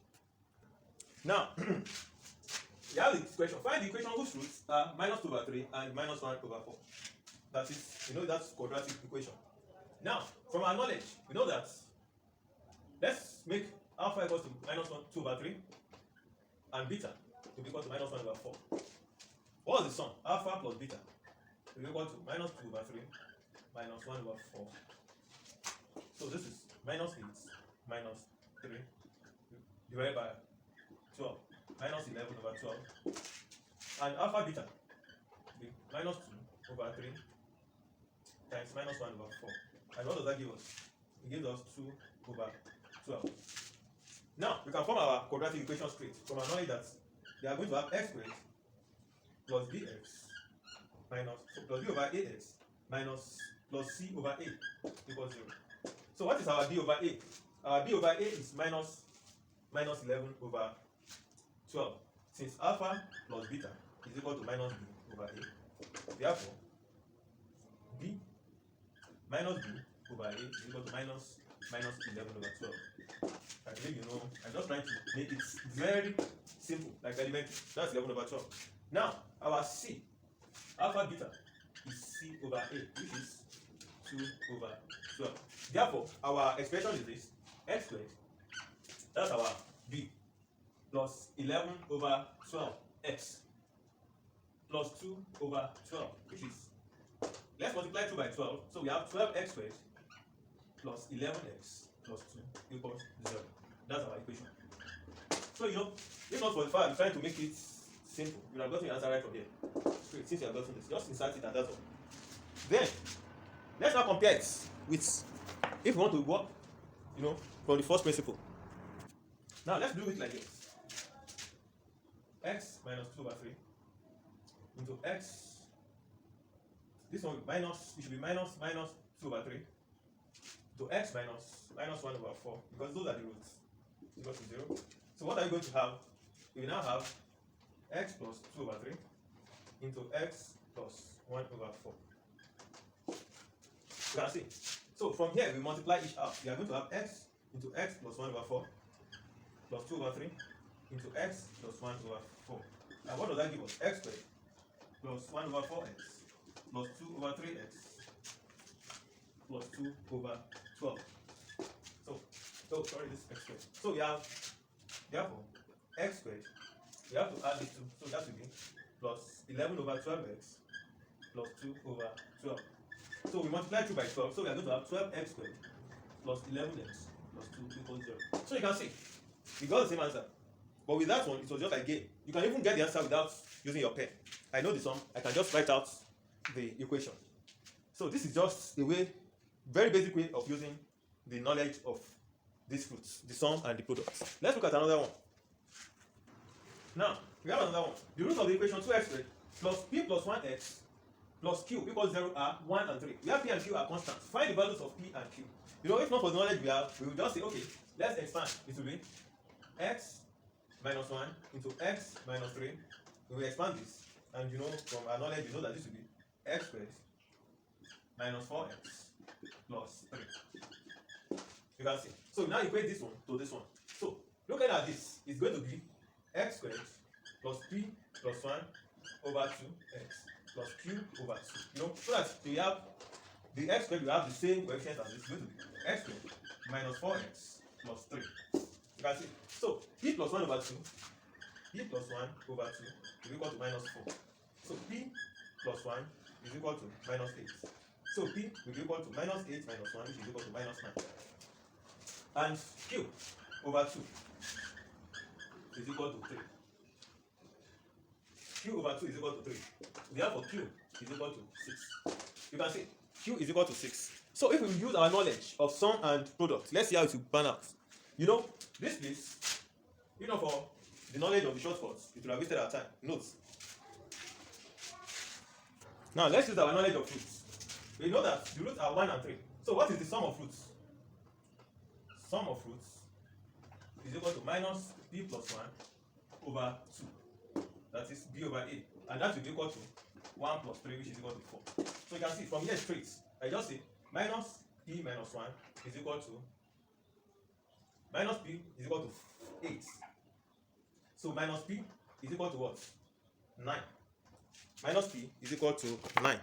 Now, you have this question. Find the equation whose roots are minus 2 over 3 and minus 1 over 4. That is, that's quadratic equation. Now, from our knowledge, we know that, let's make alpha equals to minus 2 over 3 and beta will be equal to minus 1 over 4. What is the sum? Alpha plus beta will be equal to minus 2 over 3 minus 1 over 4. So this is minus 8 minus 3 divided by 12 minus 11 over 12. And alpha beta will be minus 2 over 3 times minus 1 over 4. And what does that give us? It gives us 2 over 12. Now, we can form our quadratic equation straight from our knowledge that they are going to have x squared plus bx minus, so plus b over ax minus plus c over a equals 0. So what is our b over a? Our b over a is minus minus 11 over 12. Since alpha plus beta is equal to minus b over a, therefore b minus b over a is equal to minus 11 over 12. I believe you know, I'm just trying to make it very simple, like elementary. That's 11 over 12. Now, our c, alpha beta, is c over a, which is 2 over 12. Therefore, our expression is this, x squared, that's our b, plus 11 over 12x, plus 2 over 12, which is, let's multiply 2 by 12, so we have 12x squared plus 11x plus 2 equals 0. That's our equation. So, you know, if not for the fact I'm trying to make it simple, you would have gotten the answer right from here. Great, since you have gotten this, just insert it and that's all. Then, let's now compare it with, if we want to work, you know, from the first principle. Now, let's do it like this. X minus 2 over 3 into x, this one minus, it should be minus 2 over 3 to x minus 1 over 4, because those are the roots, equal to 0. So what are you going to have? You now have x plus 2 over 3 into x plus 1 over 4. You can see. So from here, we multiply each out. We are going to have x into x plus 1 over 4 plus 2 over 3 into x plus 1 over 4. And what does that give us? X squared plus 1 over 4x plus 2 over 3x plus 2 over 12. So sorry, this x squared. So we have, therefore, x squared, we have to add these two. So that will be plus 11 over 12x plus 2 over 12. So we multiply 2 by 12. So we are going to have 12x squared plus 11x plus 2 equals 0. So you can see, we got the same answer. But with that one, it was just like game. You can even get the answer without using your pen. I know the sum. I can just write out the equation. So this is just a way, very basic way of using the knowledge of these fruits, the sum and the product. Let's look at another one. Now, we have another one. The root of the equation 2x squared plus p plus 1x plus q equals 0 are 1 and 3. We have p and q are constants. Find the values of p and q. You know, if not for the knowledge we have, we will just say, okay, let's expand. It will be x minus 1 into x minus 3. We will expand this. And you know, from our knowledge, you know that this will be x squared minus 4x plus 3. You can see. So now equate this one to this one. So looking at this, it's going to be x squared plus p plus 1 over 2x plus q over 2. You know, so that we have the x squared, we have the same coefficient as this. It's going to be x squared minus 4x plus 3. You can see. So p plus 1 over 2, p plus 1 over 2 is equal to minus 4. So p plus 1 is equal to minus 8. So p will be equal to minus 8 minus 1, which is equal to minus 9. And q over 2 is equal to 3. Q over 2 is equal to 3. Therefore, q is equal to 6. You can see q is equal to 6. So if we use our knowledge of sum and product, let's see how it will pan out. You know, this place, you know, for the knowledge of the shortcuts, it will have wasted our time. Notes. Now let's use our knowledge of fruits. We know that the roots are 1 and 3. So what is the sum of fruits? Sum of fruits is equal to minus b plus 1 over 2. That is b over a. And that will be equal to 1 plus 3, which is equal to 4. So you can see from here straight, I just say minus p minus 1 is equal to minus p is equal to 8. So minus p is equal to what? 9. Minus p is equal to 9.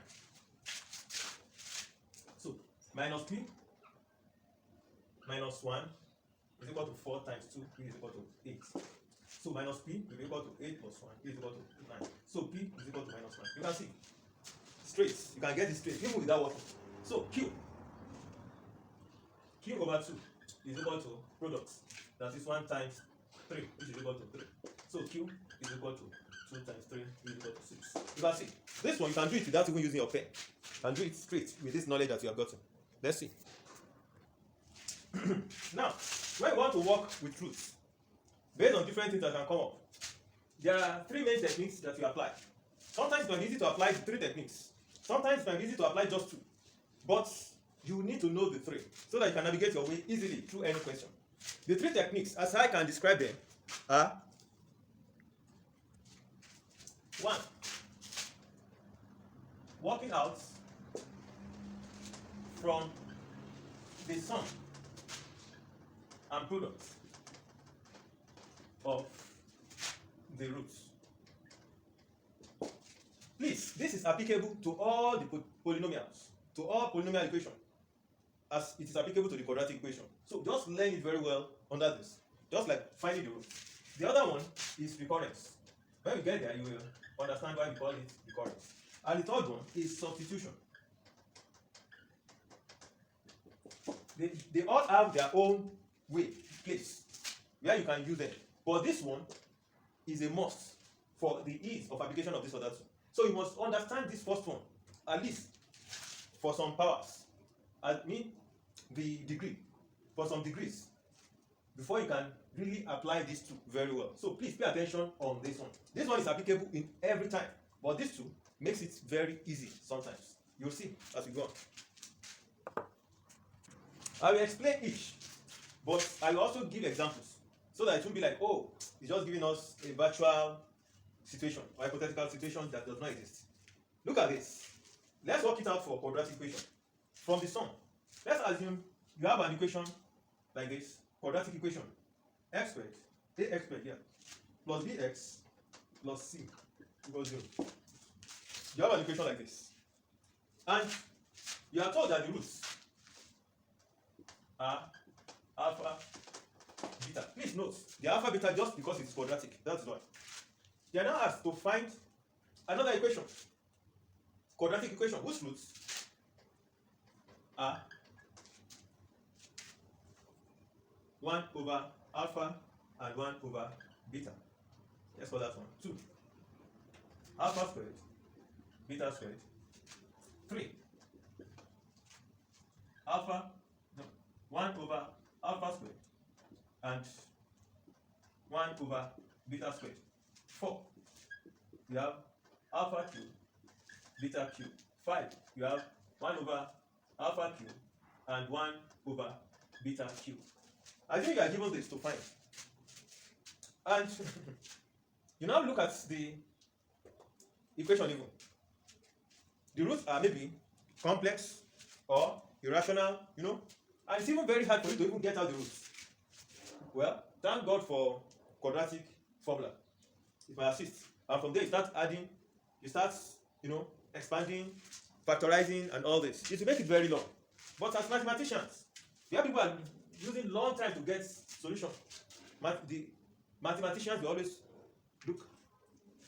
So minus p minus 1 is equal to 4 times 2, which is equal to 8. So minus p will be equal to 8 plus 1, which is equal to 9. So p is equal to minus 9. You can see straight. You can get this straight even without working. So q over 2 is equal to product. That is 1 times 3, which is equal to 3. So q is equal to 2 times 3, which is equal to 6. You can see this one you can do it without even using your pen. You can do it straight with this knowledge that you have gotten. Let's see. Now, when we want to work with fruits, based on different things that can come up, there are 3 main techniques that you apply. Sometimes it can be easy to apply the 3 techniques. Sometimes it can be easy to apply just 2. But you need to know the 3 so that you can navigate your way easily through any question. The three techniques, as I can describe them, are: one, working out from the sum and product of the roots. Please, this is applicable to all the polynomials, to all polynomial equations, as it is applicable to the quadratic equation. So just learn it very well under this, just like finding the roots. The other one is recurrence. When we get there, you will understand why we call it recurrence. And the third one is substitution. They all have their own way, place, where you can use them. But this one is a must for the ease of application of this other two. So you must understand this first one, at least for some powers. I mean, the degree, for some degrees, before you can really apply these two very well. So please pay attention on this one. This one is applicable in every time, but this two makes it very easy sometimes. You'll see as we go on. I will explain each, but I will also give examples so that it won't be like, oh, it's just giving us a virtual situation or hypothetical situation that does not exist. Look at this. Let's work it out for quadratic equation. From the sum, let's assume you have an equation like this, quadratic equation, x squared, ax squared here, plus bx plus c equals 0. You have an equation like this. And you are told that the roots are alpha, beta. Please note, the alpha beta just because it's quadratic, that's why. You are now asked to find another equation, quadratic equation, whose roots are 1 over alpha and 1 over beta. Let's call that one 2. Alpha squared, beta squared, 3. Alpha, no, 1 over alpha squared and 1 over beta squared. 4. You have alpha cube, beta cube. 5. You have 1 over alpha cube and 1 over beta cube. I think you are given this to find. And you now look at the equation even. The roots are maybe complex or irrational, you know, and it's even very hard for you to even get out the roots. Well, thank God for quadratic formula. It might assist. And from there you start adding, you start, you know, expanding, factorizing and all this. It will make it very long. But as mathematicians, we have people are using long time to get solution. The mathematicians will always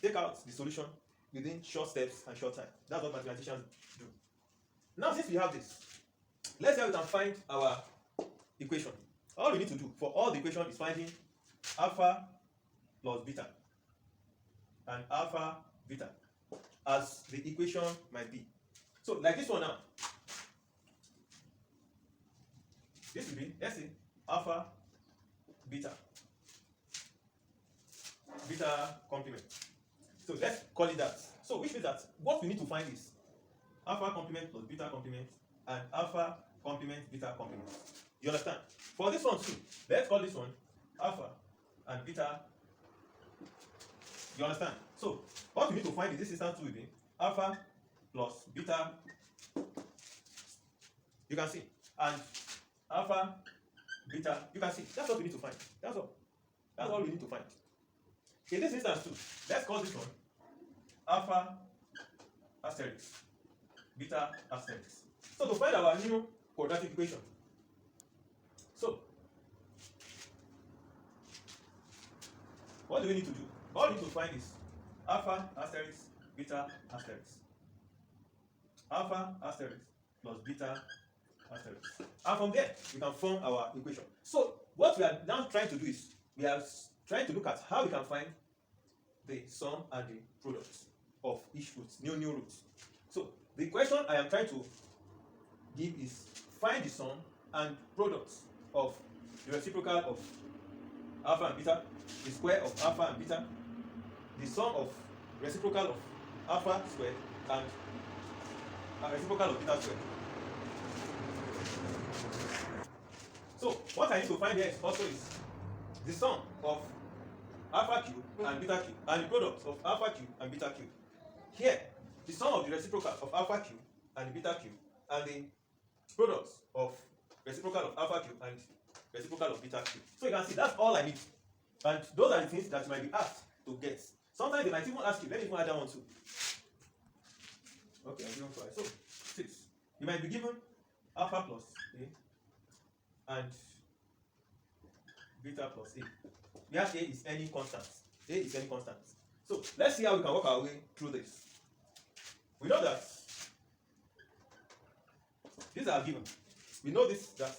take out the solution within short steps and short time. That's what mathematicians do. Now, since we have this, let's say we can find our equation. All we need to do for all the equation is finding alpha plus beta and alpha beta as the equation might be. So, like this one now. This will be, let's say, alpha beta complement. So let's call it that. So which means that what we need to find is alpha complement plus beta complement and alpha complement beta complement. You understand? For this one too, let's call this one alpha and beta. You understand? So what we need to find in this instance will be alpha plus beta. You can see, and alpha beta. You can see. That's what we need to find. That's all. That's all we need to find. In this instance too, let's call this one alpha asterisk beta asterisk. So to find our new quadratic equation, so what do we need to do? All we need to find is alpha asterisk beta asterisk. Alpha asterisk plus beta asterisk. And from there, we can form our equation. So what we are now trying to do is, we are trying to look at how we can find the sum and the product of each root, new roots. So the question I am trying to give is, find the sum and product of the reciprocal of alpha and beta, the square of alpha and beta, the sum of reciprocal of alpha squared and reciprocal of beta squared. So what I need to find here also is the sum of alpha cube and beta cube and the product of alpha cube and beta cube. Here, the sum of the reciprocal of alpha cube and the beta cube and the products of reciprocal of alpha cube and reciprocal of beta cube. So you can see that's all I need. And those are the things that you might be asked to get. Sometimes they might even ask you, let me even add that one too. Okay, I'm given 5. So 6. You might be given alpha plus A and beta plus A. Where A is any constant. A is any constant. So let's see how we can work our way through this. We know that these are given. We know this that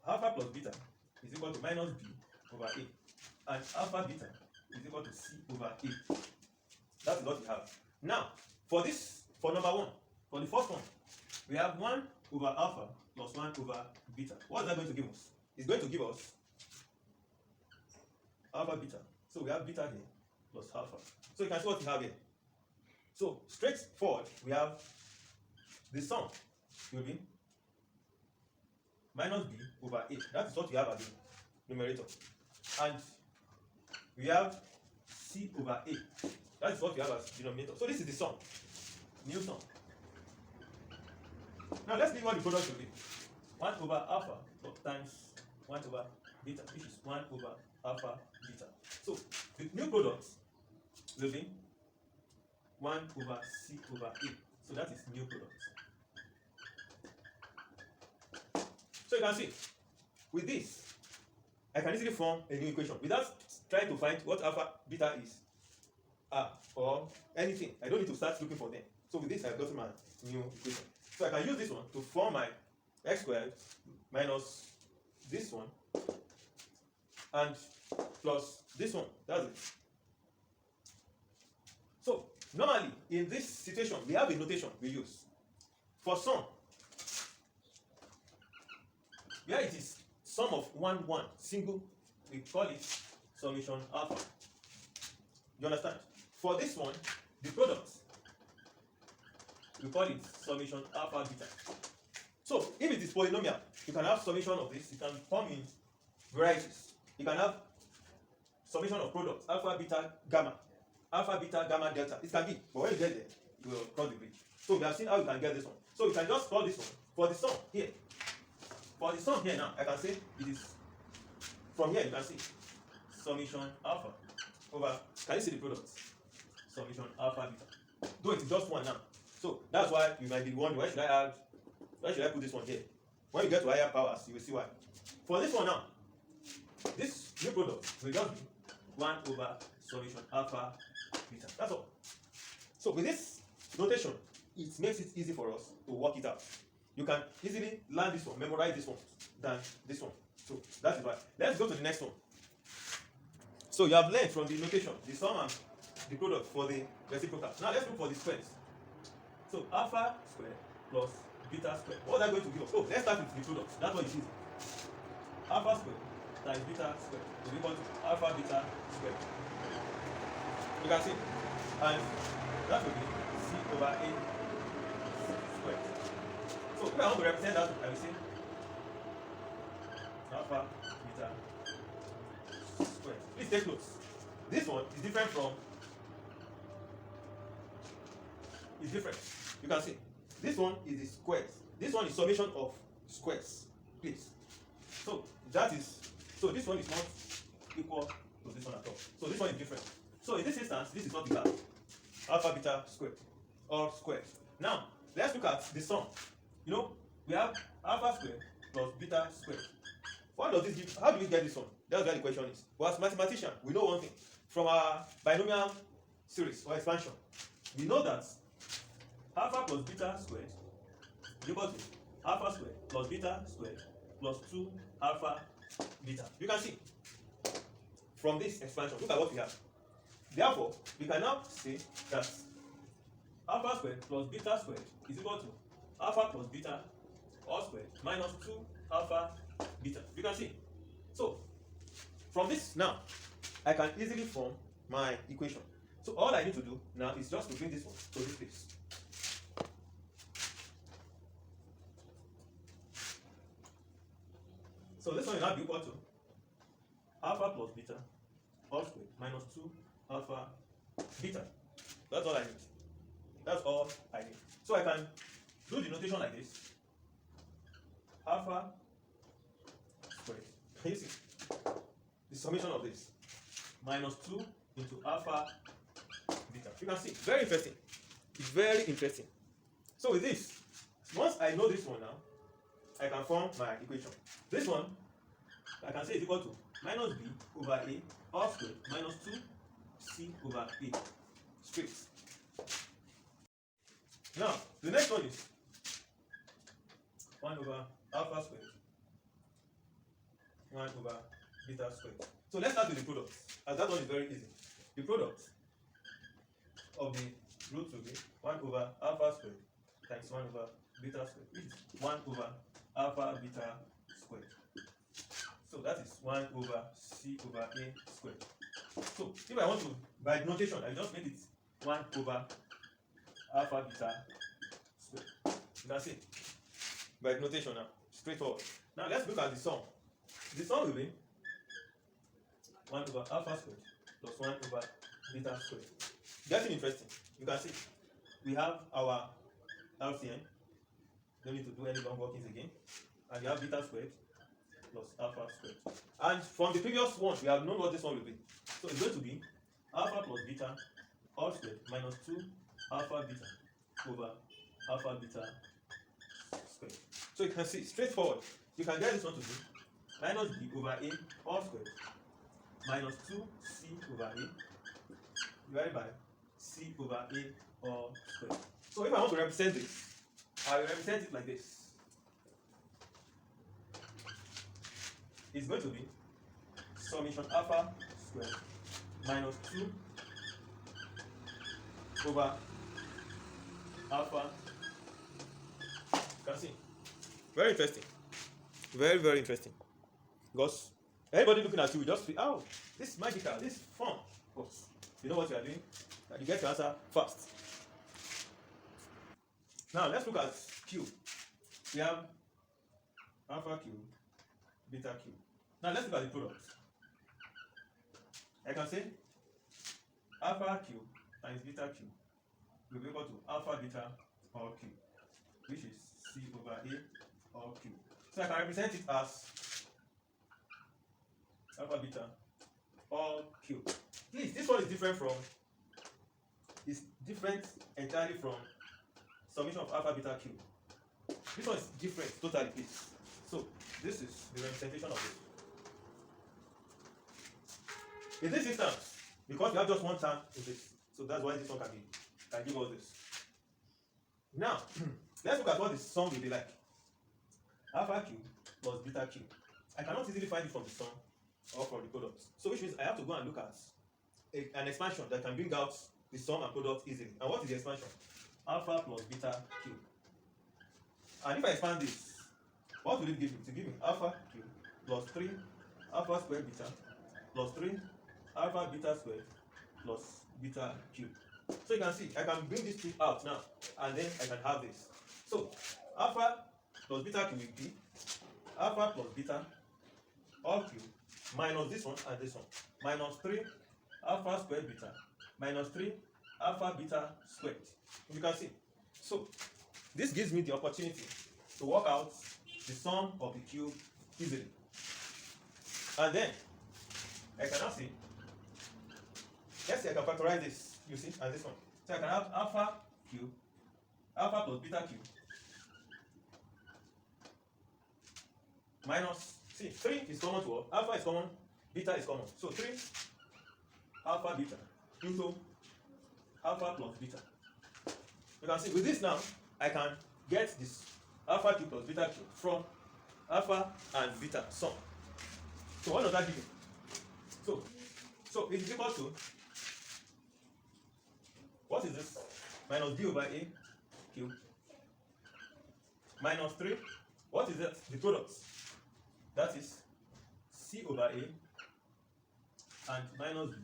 alpha plus beta is equal to minus B over A, and alpha beta is equal to C over A. That's what we have. Now, for this, for number 1, for the first one, we have 1 over alpha plus 1 over beta. What is that going to give us? It's going to give us alpha beta. So we have beta here plus alpha. So you can see what we have here. So straightforward, we have the sum will be minus B over A. That is what we have as the numerator. And we have C over A. That is what we have as denominator. So this is the sum. New sum. Now let's see what the product will be. 1 over alpha times 1 over beta, which is 1 over alpha beta. So the new product will be 1 over C over A. So that is new product. So you can see, with this, I can easily form a new equation without trying to find what alpha beta is or anything. I don't need to start looking for them. So with this, I've gotten my new equation. So I can use this one to form my x squared minus this one and plus this one. That's it. So normally in this situation, we have a notation we use for sum. Where it is sum of 1, 1, single, we call it summation alpha. You understand? For this one, the product, we call it summation alpha beta. So if it is polynomial, you can have summation of this. You can form in varieties. You can have summation of products, alpha beta gamma delta. It can be, but when you get there, you will cross the bridge. So we have seen how you can get this one. So you can just call this one for the sum here. For the sum here now, I can say it is from here. You can see summation alpha over. Can you see the product? Summation alpha beta. Though it is just one now. So that's why you might be wondering, why should I add? Why should I put this one here? When you get to higher powers, you will see why. For this one now, this new product will just be 1 over summation alpha beta. That's all. So with this notation, it makes it easy for us to work it out. You can easily learn this one, memorize this one than this one. So that is why. Let's go to the next one. So you have learned from the notation, the sum and the product for the reciprocal. Now let's look for the squares. So alpha squared plus beta squared. What is that going to give us? Oh, let's start with the product. That's what it is. Alpha squared times beta squared is equal to alpha beta squared. You can see. And that will be C over A squared. So if I want to represent that, I will say alpha beta squared. Please take notes. This one is different from. It's different. You can see. This one is the squares. This one is summation of squares. Please. So that is. So this one is not equal to this one at all. So this one is different. So in this instance, this is what we have. Alpha beta squared or squared. Now let's look at the sum. You know, we have alpha squared plus beta squared. What does this give? How do we get this one? That's where the question is. But as mathematician, we know one thing. From our binomial series or expansion, we know that alpha plus beta squared is equal to alpha squared plus beta squared plus 2 alpha beta. You can see from this expansion, look at what we have. Therefore, we can now say that alpha squared plus beta squared is equal to alpha plus beta all squared minus 2 alpha beta. You can see. So, from this now, I can easily form my equation. So all I need to do now is just to bring this one to this place. So this one will now be equal to alpha plus beta all squared minus 2 alpha beta. That's all I need. That's all I need. So I can do the notation like this. Alpha squared. Can you see? The summation of this. Minus 2 into alpha beta. You can see. Very interesting. It's very interesting. So with this, once I know this one now, I can form my equation. This one, I can say is equal to minus b over a all squared minus 2c over a straight. Now, the next one is 1 over alpha squared 1 over beta squared. So let's start with the product, as that one is very easy. The product of the roots will be 1 over alpha squared times 1 over beta squared, which is 1 over alpha beta squared. So that is 1 over c over a squared. So if I want to, by notation, I just make it 1 over alpha beta squared. You can see by notation now, straightforward. Now let's look at the sum. The sum will be 1 over alpha squared plus 1 over beta squared. Getting interesting. You can see we have our LCM. Don't need to do any long workings again. And we have beta squared plus alpha squared. And from the previous one, we have known what this one will be. So it's going to be alpha plus beta all squared minus 2 alpha beta over alpha beta squared. So you can see straightforward. You can get this one to be minus b over a all squared minus 2c over a divided by c over a all squared. So if I want to represent this, I will represent it like this. It's going to be summation alpha squared minus 2 over alpha. You can see. Very interesting. Very, very interesting. Because everybody looking at you will just feel, oh, this is magical, this is fun. But you know what you are doing? And you get your answer fast. Now let's look at Q. We have alpha Q, beta Q. Now let's look at the product. I can say alpha Q times beta Q will be equal to alpha beta all Q, which is C over A all Q. So I can represent it as alpha beta all Q. Please, this one is different entirely from summation of alpha beta Q. This one is different totally, please. So this is the representation of it. In this instance, because we have just one term in this, so that's why this one can give us this. Now, let's look at what the sum will be like. Alpha Q plus beta Q. I cannot easily find it from the sum or from the product. So which means I have to go and look at an expansion that can bring out the sum and product easily. And what is the expansion? Alpha plus beta Q. And if I expand this, what will it give me? To give me alpha Q plus 3 alpha squared beta plus 3 alpha beta squared plus beta Q. So you can see, I can bring this two out now, and then I can have this. So alpha plus beta Q will be alpha plus beta all Q minus this one and this one, minus 3 alpha squared beta minus 3 alpha beta squared. You can see. So this gives me the opportunity to work out the sum of the cube easily. And then I can now see, let's say I can factorize this, you see, and this one. So I can have alpha cube, alpha plus beta cube, minus, see, 3 is common to all, alpha is common, beta is common. So 3 alpha beta into alpha plus beta. You can see with this now, I can get this alpha cube plus beta cube from alpha and beta sum. So what does that give me? So it is equal to, what is this? Minus b over a cube minus 3. What is that? The product. That is c over a and minus b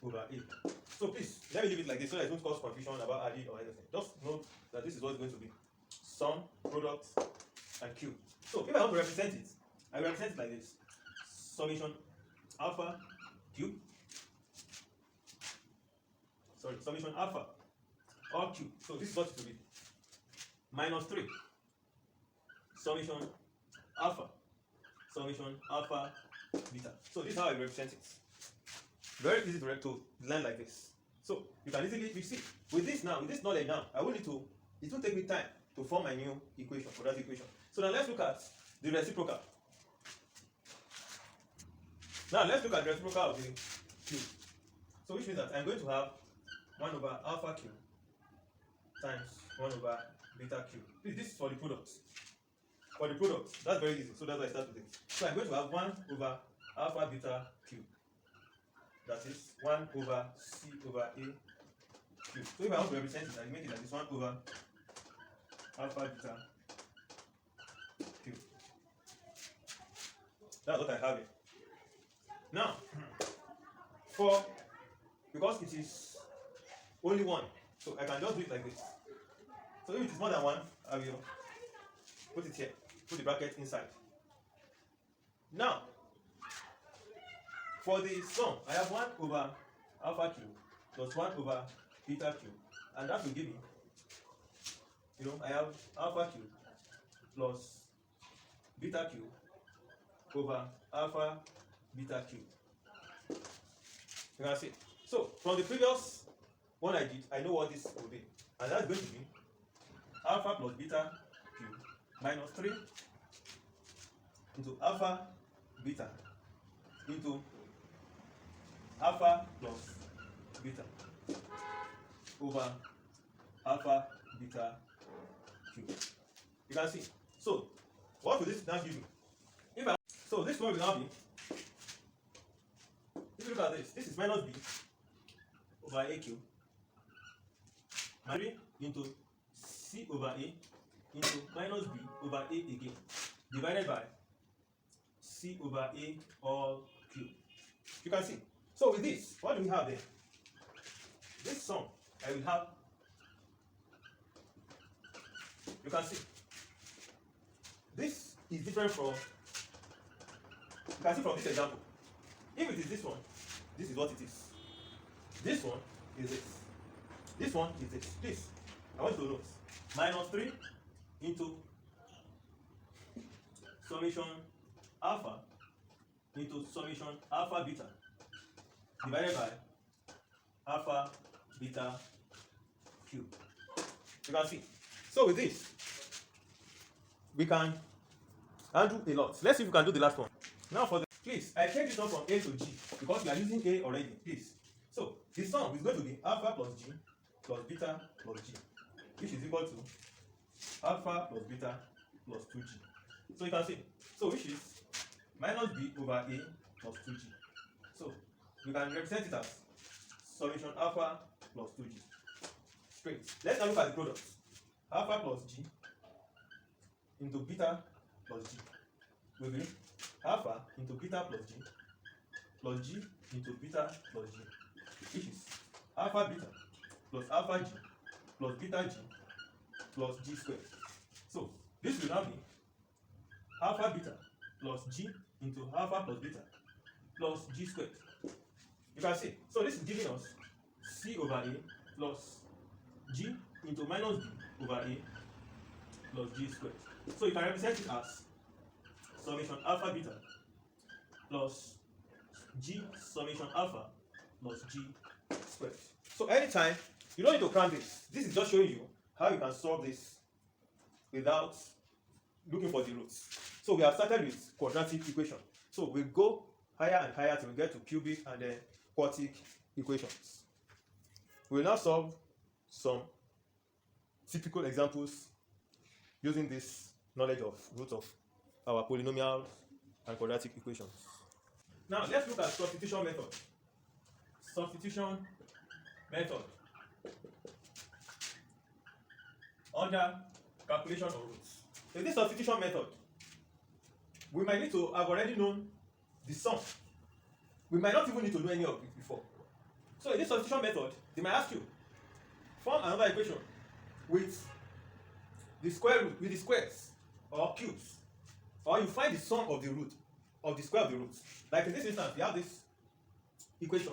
over a. So please, let me leave it like this so that it won't cause confusion about adding or anything. Just note that this is what it's going to be. Sum, product, and cube. So if I want to represent it, I represent it like this. Summation alpha cube. Sorry, summation alpha all cube. So this is what it will be. Minus 3. Summation alpha. Summation alpha beta. So this is how I represent it. Very easy to learn like this. So you can easily, you see, with this knowledge now, I will need to, it will take me time to form my new equation, quadratic equation. So now let's look at the reciprocal. Now let's look at the reciprocal of the cube. So which means that I'm going to have 1 over alpha cube times 1 over beta cube. This is for the product. For the product, that's very easy. So that's why I start with it. So I'm going to have 1 over alpha beta cube. That is 1 over c over a cube. So if I want to represent it, I make it like this: 1 over alpha beta cube. That's what I have here. Now, because it is only 1, so I can just do it like this. So if it is more than 1, I will put it here, put the bracket inside. Now, for the sum, I have 1 over alpha cube plus 1 over beta cube, and that will give me, I have alpha cube plus beta cube over alpha beta cube. You can see. So from the previous one I did, I know what this will be, and that's going to be alpha plus beta cube minus 3 into alpha beta into alpha plus beta over alpha beta cube. You can see. So what will this now give me? So this one will now be, if you look at this is minus b over a cube minus 3 into c over a into minus b over a again divided by c over a all cube. You can see. So with this, what do we have there? This sum I will have, you can see, this is different from, you can see from this example. If it is this one, this is what it is. This one is this. This one is this. Please, I want you to note. Minus 3 into summation alpha into summation alpha beta divided by alpha beta cube. You can see. So with this, we can handle a lot. Let's see if we can do the last one. Now for the, please, I change this one from A to G because we are using A already. Please. So the sum is going to be alpha plus G plus beta plus G, which is equal to alpha plus beta plus 2G. So you can see. So which is minus B over A plus 2G. So we can represent it as summation alpha plus 2G. Straight. Let's now look at the product. Alpha plus G into beta plus G will be alpha into beta plus G into beta plus G, which is alpha beta plus alpha G plus beta G plus G squared. So this will now be alpha beta plus G into alpha plus beta plus G squared. You can see. So this is giving us C over A plus G into minus B over A plus G squared. So you can represent it as summation alpha beta plus G summation alpha plus G squared. So anytime, you don't need to cram this. This is just showing you how you can solve this without looking for the roots. So we have started with quadratic equation. So we go higher and higher till we get to cubic and then quartic equations. We will now solve some typical examples using this knowledge of roots of our polynomials and quadratic equations. Now let's look at substitution method. Substitution method under calculation of roots. So in this substitution method, we might need to have already known the sum. We might not even need to know any of it before. So in this substitution method, they might ask you, form another equation with the square root, with the squares or cubes or you find the sum of the root of the square of the roots. Like in this instance, we have this equation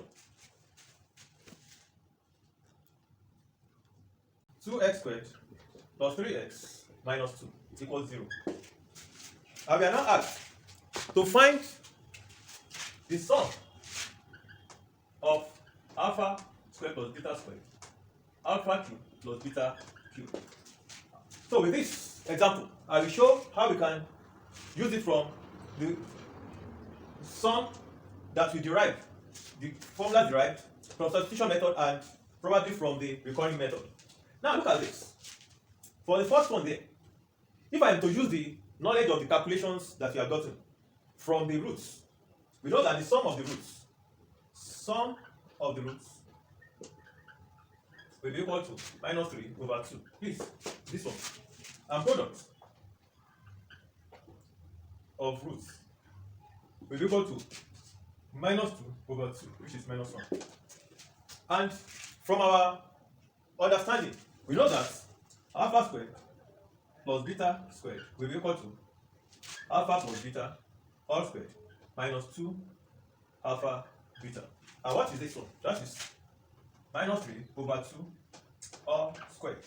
2x squared plus 3x minus 2 equals 0. And we are now asked to find the sum of alpha squared plus beta squared, alpha cube plus beta cube. So with this example, I will show how we can use it from the sum that we derived, the formula derived from substitution method and probably from the recurring method. Now look at this. For the first one there, if I am to use the knowledge of the calculations that we have gotten from the roots, we know that the sum of the roots will be equal to minus 3 over 2. Please, this one. And product of roots will be equal to minus 2 over 2, which is minus 1. And from our understanding, we know that alpha squared plus beta squared will be equal to alpha plus beta all squared minus 2 alpha beta. And what is this one? That is minus 3 over 2 all squared.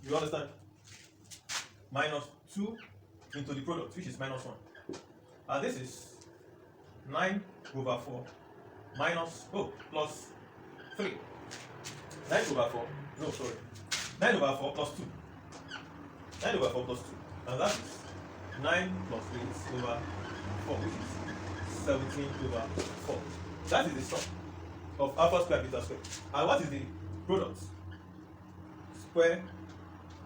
You understand? Minus 2 into the product, which is minus 1. And this is 9 over 4 minus, plus 3. 9 over 4, 9 over 4 plus 2. 9 over 4 plus 2. And that is 9 plus 8 over 4, which is 17 over 4. That is the sum of alpha square beta square. And what is the product? Square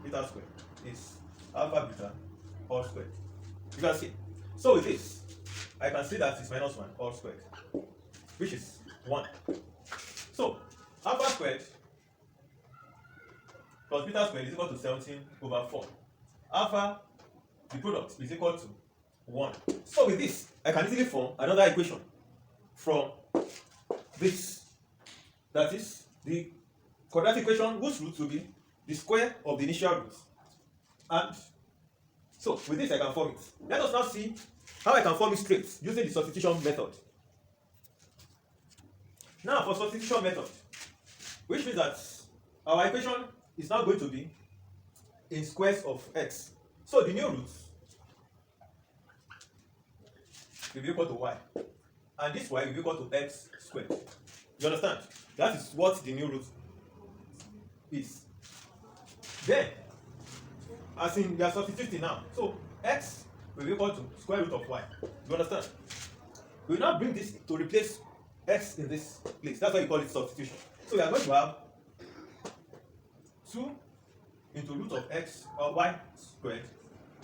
beta square is alpha beta all squared. You can see. So with this, I can see that it's minus 1 all squared, which is 1. So alpha squared plus beta squared is equal to 17 over 4. Alpha, the product, is equal to 1. So with this, I can easily form another equation from this. That is the quadratic equation whose root will be the square of the initial root. And so with this, I can form it. Let us now see how I can form it straight using the substitution method. Now for substitution method, which means that our equation is now going to be in squares of x. So the new root will be equal to y. And this y will be equal to x squared. You understand? That is what the new root is. Then, as in we are substituting now, so x will be equal to square root of y. You understand? We will now bring this to replace x in this place. That's why we call it substitution. So we are going to have 2 into root of x or y squared.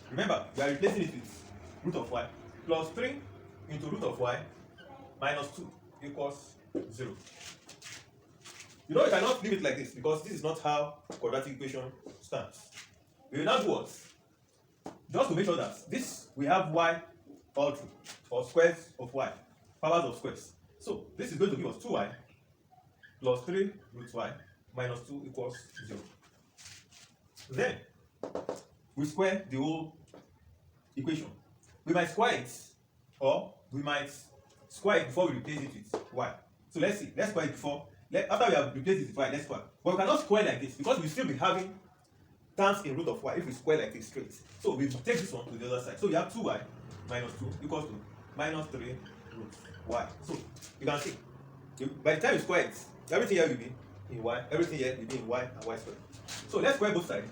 Remember, we are replacing it with root of y plus 3 into root of y minus 2 equals 0. You know, you cannot leave it like this because this is not how quadratic equation stands. We will now do what? Just to make sure that this we have y all through, or squares of y, powers of squares. So this is going to give us 2y plus 3 root y minus 2 equals 0. Then we square the whole equation. We might square it, or we might square it before we replace it with y. So let's see. Let's square it before. After we have replaced it with y, let's square. But we cannot square like this because we still be having terms in root of y if we square like this straight. So we take this one to the other side. So we have 2y minus 2 equals to minus 3 root y. So you can see, by the time you square it, everything here will be in y, everything here will be in y and y squared. So let's square both sides.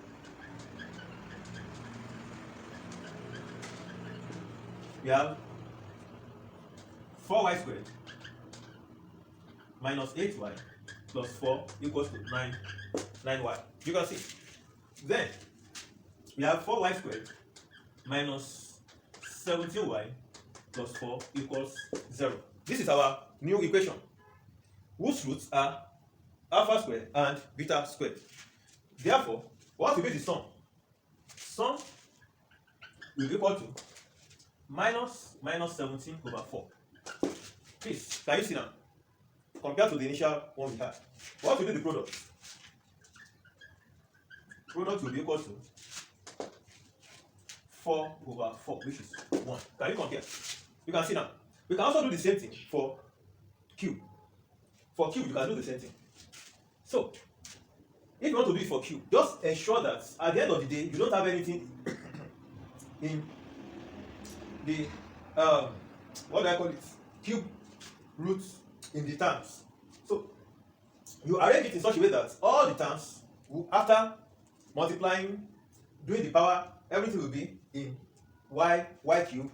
We have 4y squared minus 8y plus 4 equals to 9y. You can see. Then we have 4y squared minus 17y plus 4 equals 0. This is our new equation, whose roots are alpha squared and beta squared. Therefore, what will be the sum? Sum will be equal to minus 17 over 4. Please, can you see now? Compared to the initial one we had. What will be the product? Product will be equal to 4/4, which is 1. Can you compare? You can see now. We can also do the same thing for cube. For cube, you can do the same thing. So, if you want to do it for cube, just ensure that at the end of the day, you don't have anything in the what do I call it? Cube roots in the terms. So, you arrange it in such a way that all the terms, after multiplying, doing the power, everything will be in y cube,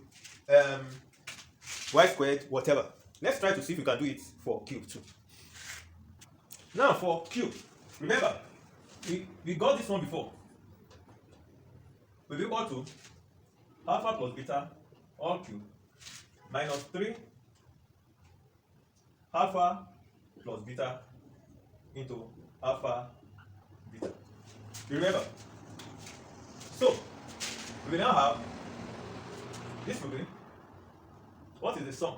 y squared, whatever. Let's try to see if we can do it for cube too. Now for cube, remember, we got this one before. Will be equal to alpha plus beta all cube minus 3 alpha plus beta into alpha beta. You remember? So, we now have this will be, what is the sum?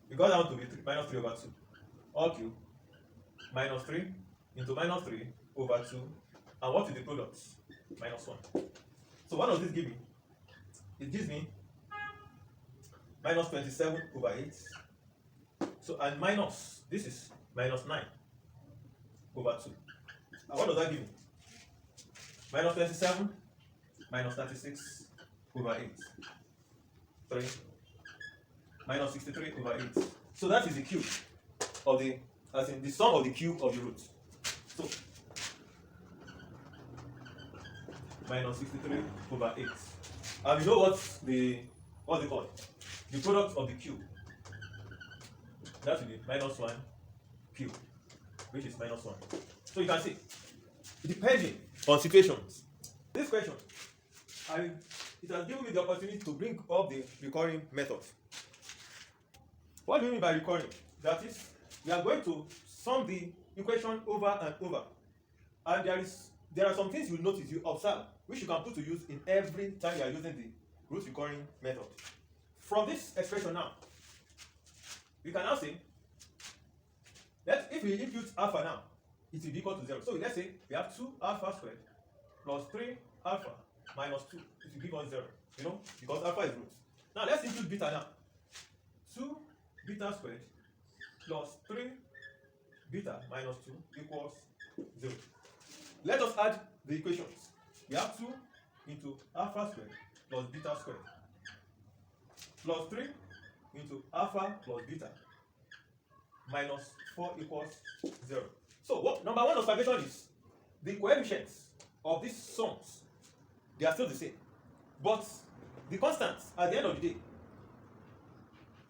We got down to be minus 3 over 2 all cube minus 3 into minus 3 over 2, and what is the product? Minus 1. So what does this give me? It gives me minus 27 over 8. So, and minus, this is minus 9 over 2. And what does that give me? Minus 27 minus 36 over 8. 3 minus 63 over 8. So that is the cube of the, as in the sum of the cube of the root. So minus 63 over 8. And we know what's it called? The product of the cube. That will be minus 1 cube, which is minus 1. So you can see, depending on situations. This question, it has given me the opportunity to bring up the recurring method. What do you mean by recurring? That is, we are going to sum the equation over and over. And there are some things you notice, you observe, which you can put to use in every time you are using the root recurring method. From this expression now, we can now say that if we impute alpha now, it will be equal to 0. So let's say we have 2 alpha squared plus 3 alpha minus 2. It will give us 0, you know, because alpha is root. Now let's impute beta now. 2 beta squared plus 3 beta minus 2 equals 0. Let us add the equations. We have 2 into alpha squared plus beta squared plus 3 into alpha plus beta minus 4 equals 0. So what number one observation is, the coefficients of these sums, they are still the same, but the constants at the end of the day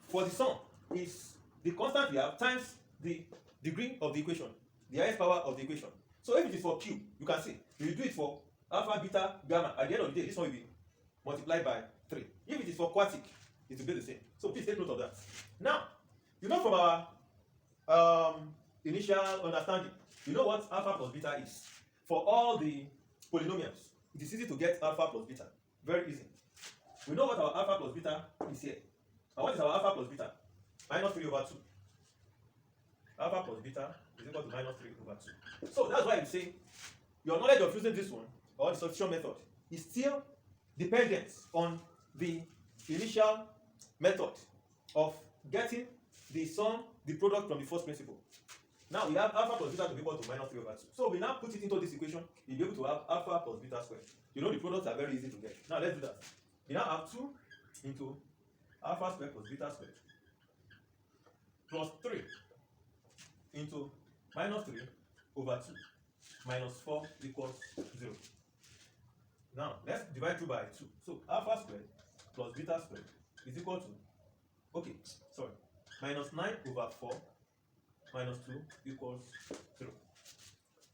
for the sum is the constant we have times the degree of the equation, the highest power of the equation. So if it is for cube, you can see we do it for alpha, beta, gamma. At the end of the day, this one will be multiplied by 3. If it is for quadratic, it will be the same. So please take note of that. Now, you know from our initial understanding, you know what alpha plus beta is. For all the polynomials, it is easy to get alpha plus beta. Very easy. We know what our alpha plus beta is here. And what is our alpha plus beta? Minus 3 over 2. Alpha plus beta is equal to minus 3 over 2. So that's why I'm saying your knowledge of using this one, or the substitution method, is still dependent on the initial method of getting the sum, the product from the first principle. Now we have alpha plus beta to be equal to minus 3 over 2. So we now put it into this equation, you'll be able to have alpha plus beta squared. You know the products are very easy to get. Now let's do that. We now have 2 into alpha squared plus beta squared plus 3 into minus 3 over 2 minus 4 equals 0. Now let's divide 2 by 2. So alpha squared plus beta squared is equal to, minus 9 over 4 minus 2 equals 0.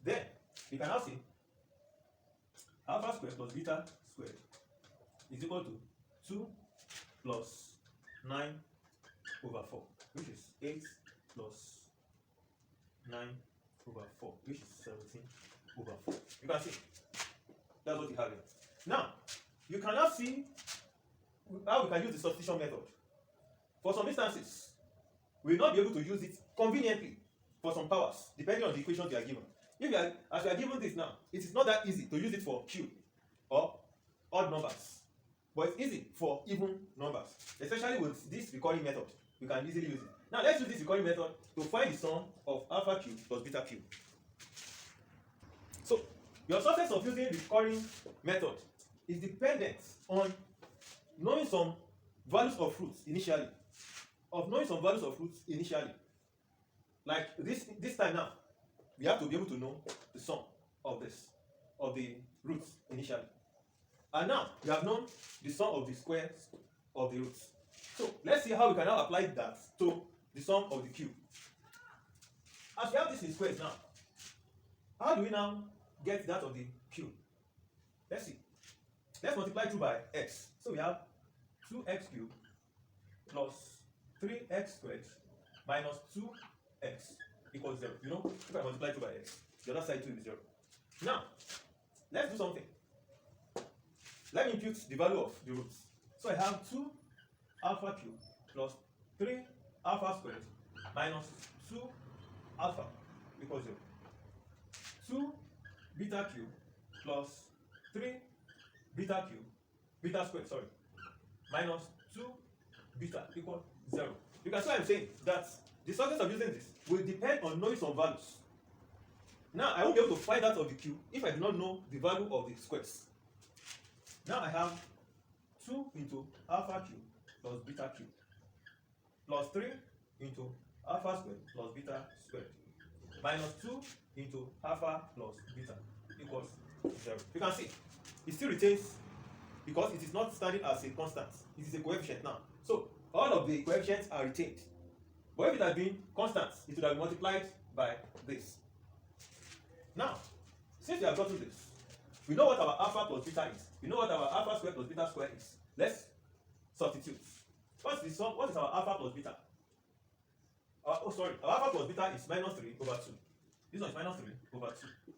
Then we can now see alpha squared plus beta squared is equal to 2 plus 9 over 4, which is 8 plus 9 over 4, which is 17 over 4. You can see that's what you have here. Now you can now see how we can use the substitution method. For some instances, we will not be able to use it conveniently for some powers, depending on the equations you are given. If you are, as you are given this now, it is not that easy to use it for cube or odd numbers. but it's easy for even numbers, especially with this recurring method. We can easily use it. Now let's use this recurring method to find the sum of alpha cube plus beta cube. So your success of using recurring method is dependent on knowing some values of roots initially. Like this time now, we have to be able to know the sum of the roots initially. And now we have known the sum of the squares of the roots. So let's see how we can now apply that to the sum of the cube. As we have this in squares now, how do we now get that of the cube? Let's see. Let's multiply through by x. So we have 2x cubed plus 3x squared minus 2x equals 0. You know, if I multiply through by x, the other side too is 0. Now, let's do something. Let me impute the value of the roots. So I have 2 alpha cubed plus 3 alpha squared minus 2 alpha equals 0. 2 beta cubed plus 3 beta squared, minus 2 beta equals 0. You can see what I'm saying, that the success of using this will depend on knowing some values. Now, I won't be able to find out of the cube if I do not know the value of the squares. Now I have 2 into alpha cube plus beta cube plus 3 into alpha squared plus beta squared minus 2 into alpha plus beta equals 0. You can see it still retains, because it is not standing as a constant, it is a coefficient now. So all of the coefficients are retained. But if it had been constant, it would have been multiplied by this. Now, since we have gotten this, we know what our alpha plus beta is. We know what our alpha square plus beta square is. Let's substitute. What is our alpha plus beta? Our alpha plus beta is minus 3 over 2. This one is minus 3 over 2.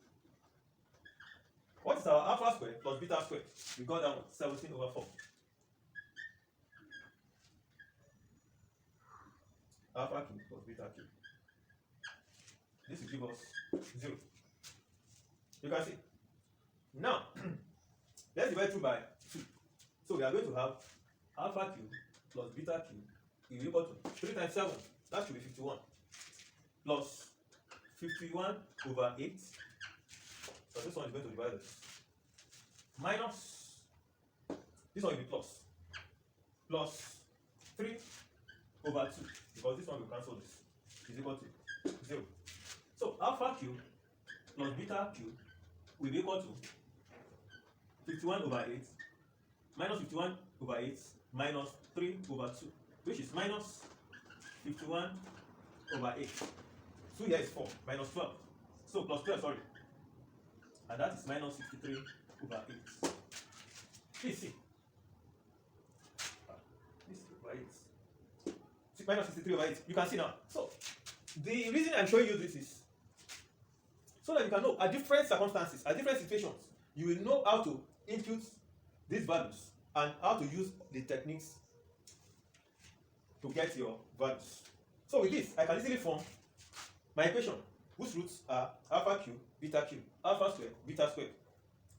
What is our alpha square plus beta square? We got that one, 17 over 4. Alpha cube plus beta cube. This will give us 0. You can see. Now, let's divide through by 2. So we are going to have alpha cube plus beta cube is equal to 3 times 7. That should be 51. Plus 51 over 8. So this one is going to divide this. Minus, this one will be plus. Plus 3 over 2. Because this one will cancel this. Is equal to 0. So alpha cube plus beta cube will be equal to 51 over 8 minus 51 over 8 minus 3 over 2, which is minus 51 over 8. 2 here is 4 minus 12. So plus 12, sorry. And that is minus 63 over 8. Please see. This over 8. Minus 63 over 8. You can see now. So the reason I'm showing you this is so that you can know at different circumstances, at different situations, you will know how to impute these values and how to use the techniques to get your values. So with this, I can easily form my equation whose roots are alpha cube, beta cube, alpha squared, beta squared.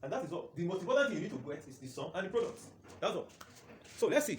And that is all. The most important thing you need to get is the sum and the product. That's all. So let's see.